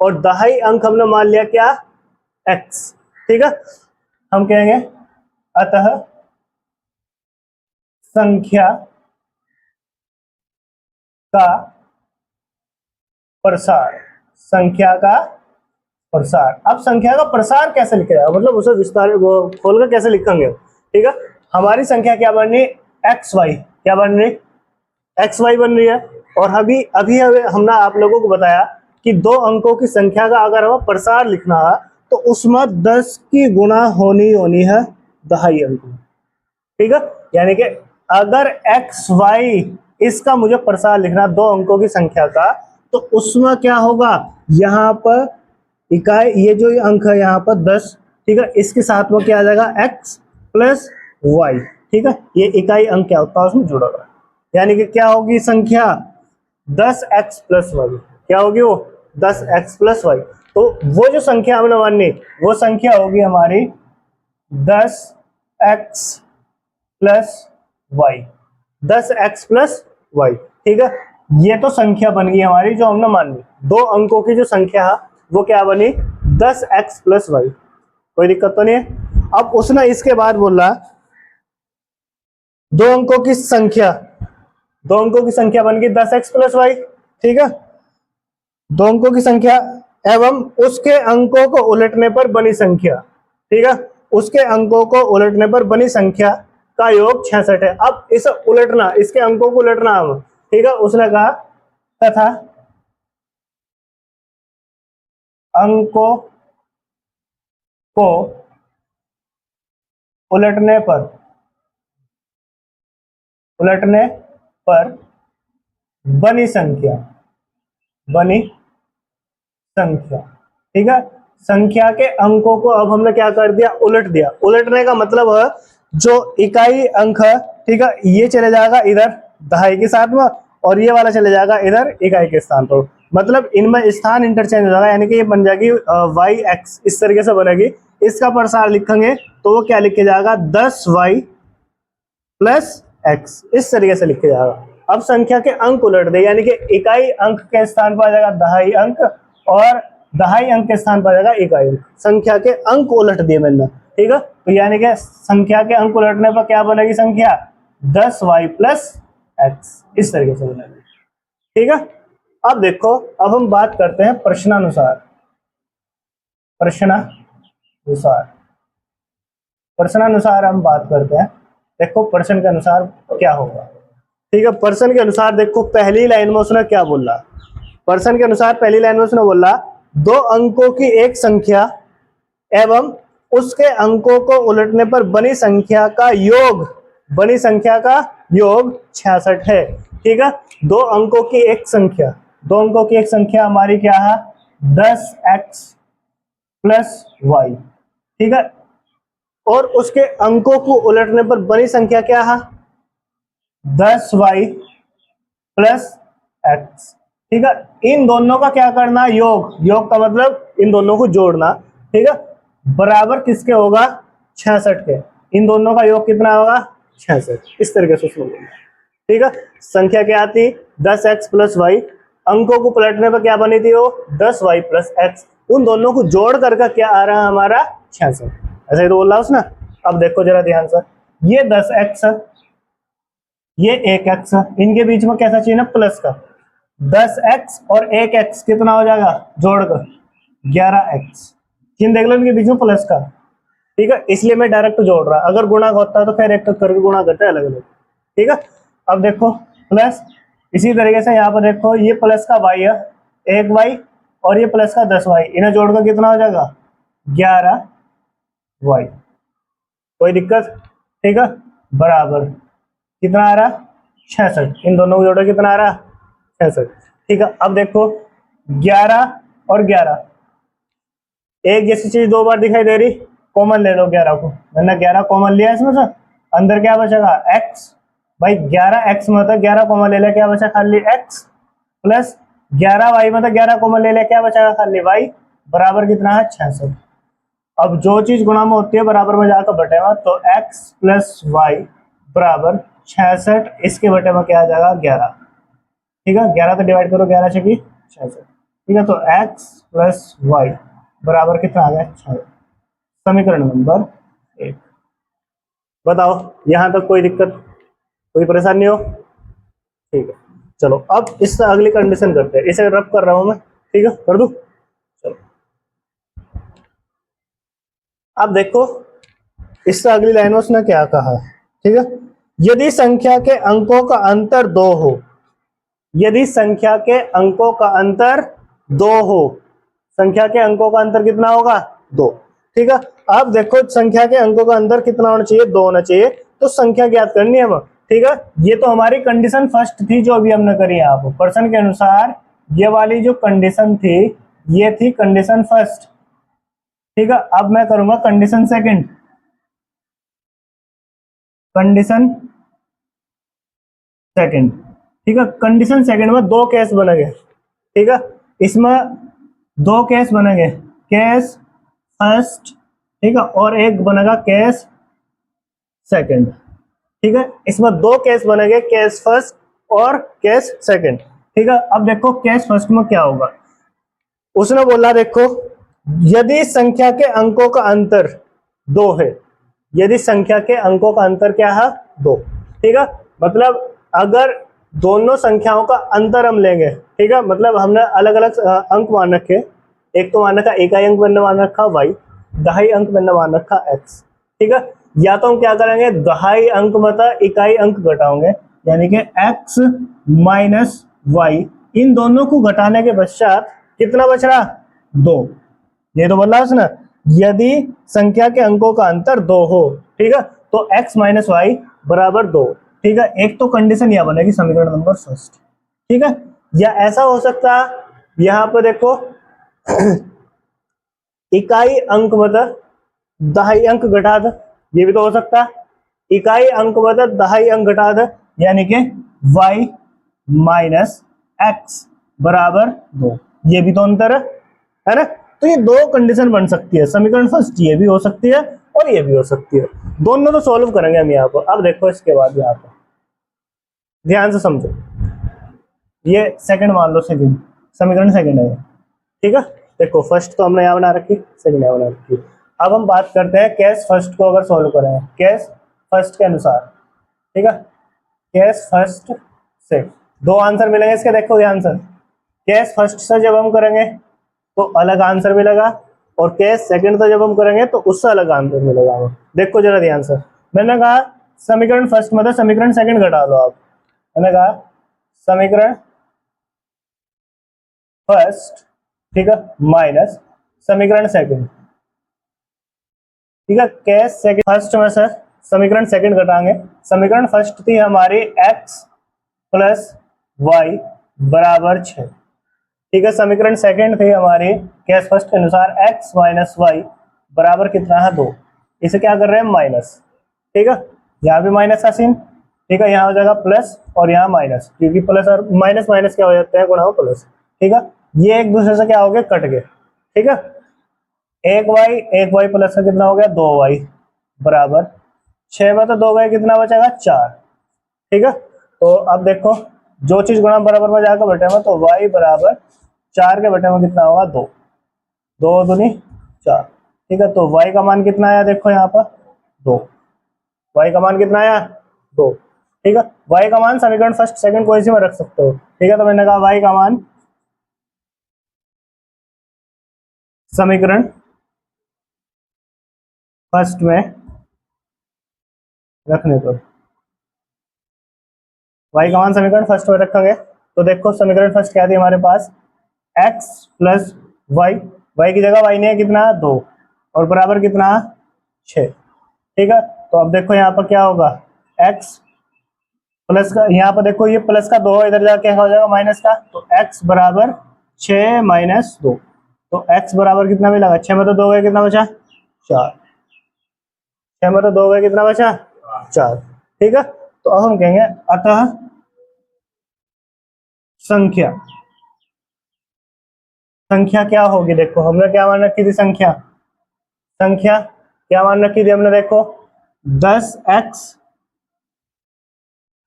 Speaker 1: और दहाई अंक हमने मान लिया क्या x, ठीक है। हम कहेंगे अतः संख्या का प्रसार, संख्या का प्रसार। अब संख्या का प्रसार कैसे लिखा जाएगा, मतलब उसे विस्तार वो खोलकर कैसे लिखेंगे, ठीक है। हमारी संख्या क्या बन रही एक्स वाई, क्या बन रही एक्स वाई बन रही है, और अभी अभी हमने आप लोगों को बताया कि दो अंकों की संख्या का अगर हमें प्रसार लिखना है तो उसमें 10 की गुणा होनी है दहाई अंक, ठीक है। यानी कि अगर एक्स वाई इसका मुझे प्रसार लिखना दो अंकों की संख्या का, तो उसमें क्या होगा, यहाँ पर इकाई ये जो अंक है यहाँ पर 10, ठीक है, इसके साथ में क्या आ जाएगा x प्लस वाई, ठीक है, ये इकाई अंक क्या होता है उसमें जुड़ा हुआ, यानी कि क्या होगी संख्या 10x प्लस वाई, क्या होगी वो 10x प्लस वाई। तो वो जो संख्या हमने माननी वो संख्या होगी हमारी 10x plus Y, 10x plus Y, ठीक है। ये तो संख्या बन गई हमारी जो हमने मानी, दो अंकों की जो संख्या है वो क्या बनी 10x प्लस वाई, कोई दिक्कत तो नहीं है। अब उसने इसके बाद बोला दो अंकों की संख्या, दो अंकों की संख्या बन गई 10x प्लस वाई, ठीक है, दो अंकों की संख्या एवं उसके अंकों को उलटने पर बनी संख्या, ठीक है, उसके अंकों को उलटने पर बनी संख्या का योग 66 है। अब इस उलटना, इसके अंकों को उलटना हम, ठीक है। उसने कहा तथा अंकों को उलटने पर बनी संख्या, ठीक है। संख्या के अंकों को अब हमने क्या कर दिया, उलट दिया। उलटने का मतलब है जो इकाई अंक है, ठीक है, ये चले जाएगा इधर दहाई के साथ में, और ये वाला चले जाएगा इधर इकाई के स्थान पर। मतलब इनमें स्थान इंटरचेंज हो जाएगा, यानी कि ये बन जाएगी वाई एक्स, इस तरीके से बनेगी। इसका प्रसार लिखेंगे तो वो क्या लिखे जाएगा, 10y प्लस एक्स, इस तरीके से लिखे जाएगा। अब संख्या के अंक उलट दे, यानी कि इकाई अंक के स्थान पर आ जाएगा दहाई अंक, और दहाई अंक के स्थान पर आ जाएगा इकाई अंक। संख्या के अंक उलट दिए मैंने, ठीक है। तो यानी कि संख्या के अंक उलटने पर क्या बनेगी संख्या, 10y प्लस एक्स, इस तरीके से बनेगी, ठीक है। अब देखो, अब हम बात करते हैं प्रश्नानुसार। प्रश्नानुसार हम बात करते हैं। देखो प्रश्न के अनुसार क्या होगा, ठीक है। प्रश्न के अनुसार देखो पहली लाइन में उसने क्या बोला, प्रश्न के अनुसार पहली लाइन में उसने बोला 2 अंकों की एक संख्या एवं उसके अंकों को उलटने पर बनी संख्या का योग 66 है, ठीक है। 2 अंकों की एक संख्या हमारी क्या है, 10x प्लस वाई, ठीक है। और उसके अंकों को उलटने पर बनी संख्या क्या है, 10y प्लस एक्स, ठीक है। इन दोनों का क्या करना, योग का मतलब इन दोनों को जोड़ना, ठीक है। बराबर किसके होगा, 66 के। इन दोनों का योग कितना होगा, 66, इस तरीके से उसमें, ठीक है। संख्या क्या आती, 10x प्लस वाई, अंकों को पलटने पर क्या बनी थी वो, 10y प्लस एक्स। उन दोनों को जोड़ करके क्या आ रहा है हमारा, 66, ऐसे ही तो बोल रहा उसने। अब देखो जरा ध्यान से, ये 10x है, ये 1x है, इनके बीच में कैसा चिन्ह, प्लस का। 10x और 1x कितना हो जाएगा जोड़कर, 11x। चिन्ह देख लो इनके बीच में प्लस का, ठीक है। इसलिए मैं डायरेक्ट जोड़ रहा, अगर गुणा होता है तो फिर एक करके गुणा करते हैं अलग अलग, ठीक है। अब देखो प्लस, इसी तरीके से यहाँ पर देखो ये प्लस का y है 1y, और ये प्लस का 10y, इन्हें जोड़कर कितना हो जाएगा, 11y। कोई दिक्कत, ठीक है। बराबर कितना आ रहा, 66। इन दोनों को जोड़ो कितना आ रहा, 66, ठीक है। अब देखो 11 और 11 एक जैसी चीज 2 बार दिखाई दे रही, कॉमन ले लो 11 को। मैंने 11 कॉमन लिया इसमें से, अंदर क्या बचेगा, x। भाई 11x में तो 11 कॉमन ले लिया, क्या बचा, खाली x, प्लस 11y में तो 11 कॉमन ले लिया, क्या बचेगा, खाली y। बराबर कितना है, 66। अब जो चीज गुणा में होती है बराबर में जाकर बटेगा, तो x प्लस वाई बराबर 66, इसके बटे में क्या आ जाएगा, 11, ठीक है। 11 तो डिवाइड करो, 11 छकी 66, ठीक है। तो x प्लस वाई बराबर कितना आ गया, 66। समीकरण नंबर 1। बताओ यहां तक कोई दिक्कत, कोई परेशानी हो, ठीक है। चलो अब इससे अगली कंडीशन करते हैं, इसे रब कर रहा हूं मैं, ठीक है, कर दूं। चलो अब देखो इससे अगली लाइन में उसने क्या कहा, ठीक है। यदि संख्या के अंकों का अंतर 2 हो, यदि संख्या के अंकों का अंतर 2 हो, संख्या के अंकों का अंतर कितना होगा, 2, ठीक है। अब देखो संख्या के अंकों का अंतर कितना होना चाहिए, 2 होना चाहिए। तो संख्या ज्ञात करनी है हमें, ठीक है। ये तो हमारी कंडीशन फर्स्ट थी जो अभी हमने करी है। आप प्रश्न के अनुसार ये वाली जो कंडीशन थी, ये थी कंडीशन फर्स्ट, ठीक है। अब मैं करूंगा कंडीशन सेकंड। ठीक है। कंडीशन सेकंड में 2 केस बनेंगे, ठीक है। इसमें 2 केस बनेंगे, केस फर्स्ट, ठीक है, और एक बनेगा केस सेकंड, ठीक है। इसमें 2 केस बनेंगे, केस फर्स्ट और केस सेकंड, ठीक है। अब देखो केस फर्स्ट में क्या होगा, उसने बोला देखो यदि संख्या के अंकों का अंतर 2 है, यदि संख्या के अंकों का अंतर क्या है, 2, ठीक है। मतलब अगर दोनों संख्याओं का अंतर हम लेंगे, ठीक है, मतलब हमने अलग अलग अंक मान रखे, एक तो मान रखा इकाई अंक मैंने मान रखा y, दहाई अंक मैंने मान रखा x, ठीक है। या तो हम क्या करेंगे, दहाई अंक मतलब इकाई अंक घटाओगे, यानी कि x माइनस वाई, इन दोनों को घटाने के पश्चात कितना बच रहा, 2। ये तो बोला उसने, यदि संख्या के अंकों का अंतर 2 हो, ठीक है, तो x माइनस वाई बराबर 2, ठीक है। एक तो कंडीशन यह बनेगी समीकरण नंबर फर्स्ट, ठीक है। या ऐसा हो सकता है, यहां पर देखो इकाई अंक मतलब दहाई अंक घटा दे, ये भी तो हो सकता है। इकाई अंक मतलब दहाई अंक घटा दे, यानी कि y माइनस एक्स बराबर 2, ये भी तो अंतर है ना। तो ये दो कंडीशन बन सकती है, समीकरण फर्स्ट ये भी हो सकती है और ये भी हो सकती है, दोनों तो सॉल्व करेंगे हम यहाँ पर। अब देखो इसके बाद यहाँ पर ध्यान से समझो, ये सेकंड मान लो, सेकंड समीकरण सेकंड है, ठीक है। देखो फर्स्ट तो हमने यहाँ बना रखी, सेकंड यहाँ बना रखी। अब हम बात करते हैं केस फर्स्ट को अगर सॉल्व करें, केस फर्स्ट के अनुसार, ठीक है। केस फर्स्ट से दो आंसर मिलेंगे इसके, देखो ये आंसर केस फर्स्ट से जब हम करेंगे तो अलग आंसर मिलेगा, और केस सेकंड से जब हम करेंगे तो उससे अलग आंसर मिलेगा। देखो जरा ध्यान से, मैंने कहा समीकरण फर्स्ट मतलब समीकरण सेकंड घटा लो आप, मैंने कहा समीकरण फर्स्ट, ठीक है, माइनस समीकरण सेकंड, ठीक है। केस सेकंड फर्स्ट में से समीकरण सेकंड घटाएंगे, समीकरण फर्स्ट थी हमारी x प्लस वाई बराबर 6, ठीक है। समीकरण सेकंड थी हमारी केस फर्स्ट के अनुसार x माइनस वाई बराबर कितना है, 2। इसे क्या कर रहे हैं, माइनस, ठीक है। यहाँ भी माइनस का सीन, ठीक है, यहाँ हो जाएगा प्लस और यहाँ माइनस, क्योंकि प्लस और माइनस माइनस क्या हो जाते हैं, गुणा हो प्लस, ठीक है। ये एक दूसरे से क्या हो गए, कट गए, ठीक है। एक वाई प्लस का कितना हो गया, 2y बराबर 6 में तो 2 गए, कितना बचेगा, 4, ठीक है। तो अब देखो जो चीज गुणा बराबर में जाकर बटे में, तो y बराबर 4 के बटे में कितना होगा, 2, 2 दूनी 4, ठीक है। तो y का मान कितना आया, देखो यहाँ पर 2, y का मान कितना आया, 2, ठीक है। y का मान समीकरण फर्स्ट सेकंड कोई सी में रख सकते हो, ठीक है। तो मैंने कहा y का मान समीकरण फर्स्ट में रखने पर, y का मान समीकरण फर्स्ट में रखेंगे तो देखो समीकरण फर्स्ट क्या थी हमारे पास, x प्लस वाई, वाई की जगह y ने कितना, 2, और बराबर कितना, 6, ठीक है। तो अब देखो यहाँ पर क्या होगा, x प्लस का, यहाँ पर देखो ये प्लस का 2 इधर जाके क्या हो जाएगा, माइनस का, तो x बराबर 6 माइनस 2, तो x बराबर कितना मिलेगा, 6 में तो 2 गए, कितना बचा, 4, 6 में तो 2 गए, कितना बचा, 4, ठीक है। तो अब हम कहेंगे अतः संख्या, संख्या क्या होगी, देखो हमने क्या मान रखी थी, संख्या, संख्या क्या मान रखी थी हमने, देखो 10x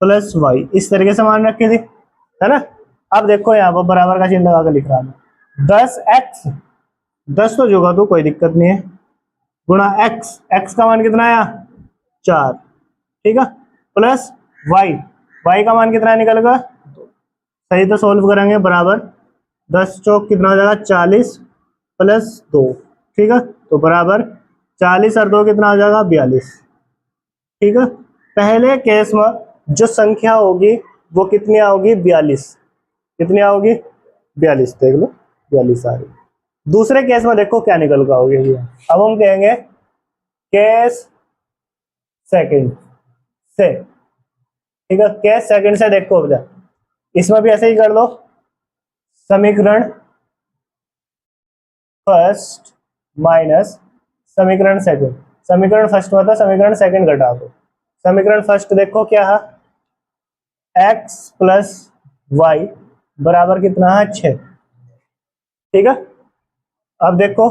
Speaker 1: प्लस वाई, इस तरीके से मान रखी थी, है ना। अब देखो यहाँ पर बराबर का चिन्ह लगा कर लिख रहा हूं, 10x, 10 तो जोगा तो कोई दिक्कत नहीं है, गुणा x, x का मान कितना आया, 4, ठीक है, प्लस y, y का मान कितना निकलेगा, सही तो सोल्व करेंगे, बराबर 10 चौक कितना हो जाएगा, 40 प्लस 2, ठीक है। तो बराबर 40 और 2 कितना हो जाएगा, 42, ठीक है। पहले केस में जो संख्या होगी वो कितनी आओगी, 42, कितनी आओगी, 42, देख लो 42 आ रही। दूसरे केस में देखो क्या निकल का होगी, अब हम कहेंगे केस सेकंड से, ठीक है। केस सेकंड से देखो बेटा, इसमें भी ऐसे ही कर लो, समीकरण फर्स्ट माइनस समीकरण सेकंड, समीकरण फर्स्ट मतलब समीकरण सेकंड घटा दो, समीकरण फर्स्ट देखो क्या है, x प्लस वाई बराबर कितना है, 6, ठीक है। अब देखो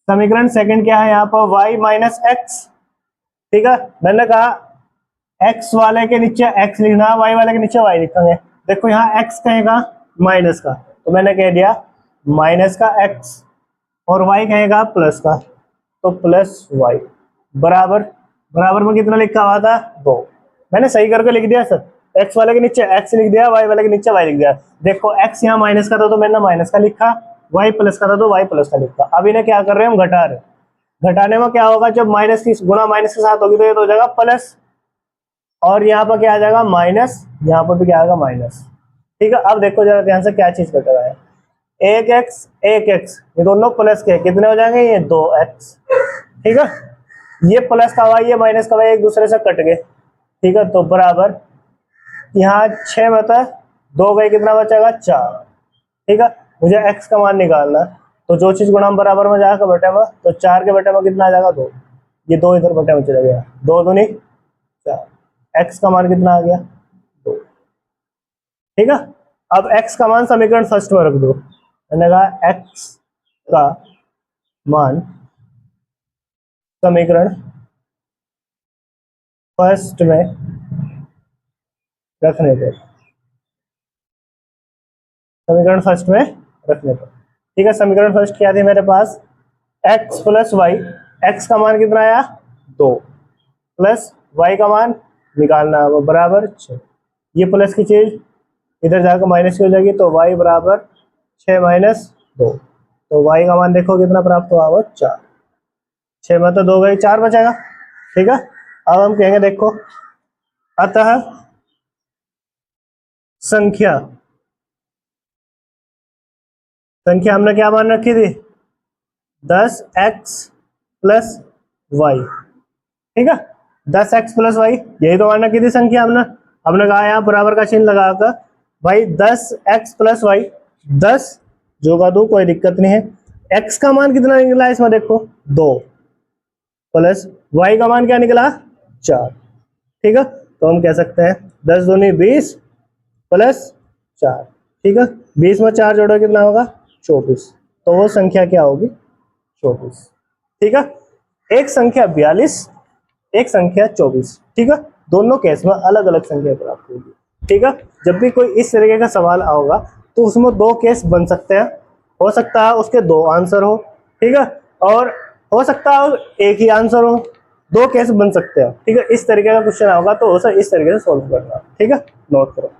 Speaker 1: समीकरण सेकंड क्या है, यहाँ पर y माइनस एक्स, ठीक है। मैंने कहा x वाले के नीचे x लिखना, y वाले के नीचे y लिखेंगे। देखो यहाँ x कहेगा माइनस का, तो मैंने कह दिया माइनस का x, और y कहेगा प्लस का, तो प्लस y बराबर, बराबर में कितना लिखा हुआ था, 2, मैंने सही करके लिख दिया सर, x वाले के नीचे x लिख दिया, y वाले के नीचे y लिख दिया। देखो x यहाँ माइनस का था तो मैंने माइनस का लिखा, y प्लस का था तो y प्लस का लिखा। अब इन्हें क्या कर रहे हैं हम, घटा रहे, घटाने में क्या होगा, जब माइनस की गुणा माइनस के साथ होगी तो ये तो हो जाएगा प्लस, और यहाँ पर क्या आ जाएगा माइनस, यहाँ पर भी क्या आएगा माइनस। ठीक है, अब देखो जरा ध्यान से क्या चीज घट रहा है, एक एक्स ये दोनों प्लस के कितने हो जाएंगे, ये 2x। ठीक है, ये प्लस का वाई ये माइनस का वाई एक दूसरे से कट गए। ठीक है, तो बराबर यहाँ 6 में था 2 गए, कितना बचेगा 4। ठीक है, मुझे x का मान निकालना है, तो जो चीज गुणा बराबर में जाएगा बटे में, तो 4 के बटे में कितना आ जाएगा 2, ये 2 इधर बटे में चला गया, 2 दूनी 4, x का मान कितना आ गया 2। ठीक है, अब x का मान समीकरण फर्स्ट में रख दो, मैंने कहा x का मान समीकरण फर्स्ट में रखने पर, समीकरण फर्स्ट में रखने पर। ठीक है, समीकरण फर्स्ट क्या थी मेरे पास, x प्लस वाई, एक्स का मान कितना आया 2 प्लस y का मान निकालना है वो बराबर 6, ये प्लस की चीज इधर जाकर माइनस की हो जाएगी, तो y बराबर 6 माइनस 2, तो y का मान देखो कितना प्राप्त हुआ वो 4, 6 में तो 2 गई 4 बचेगा। ठीक है, अब हम कहेंगे देखो, अतः संख्या हमने क्या मान रखी थी 10x प्लस वाई। ठीक है, 10x प्लस वाई यही तो मान रखी थी संख्या हमने कहा यहाँ बराबर का चिन्ह लगाकर भाई 10x प्लस वाई, 10 जो का 2 कोई दिक्कत नहीं है, x का मान कितना निकला इसमें देखो 2 प्लस y का मान क्या निकला 4। ठीक है, तो हम कह सकते हैं 10 दूनी 20 प्लस 4। ठीक है, 20 में 4 जोड़ो कितना होगा 24, तो वो संख्या क्या होगी 24। ठीक है, एक संख्या 42, एक संख्या 24। ठीक है, दोनों केस में अलग अलग संख्या प्राप्त होगी। ठीक है, जब भी कोई इस तरीके का सवाल आओगा तो उसमें 2 केस बन सकते हैं, हो सकता है उसके 2 आंसर हो। ठीक है, और हो सकता है एक ही आंसर हो, 2 केस बन सकते हैं। ठीक है, इस तरीके का क्वेश्चन आओगा तो उसे इस तरीके से सॉल्व करना। ठीक है, नोट करो।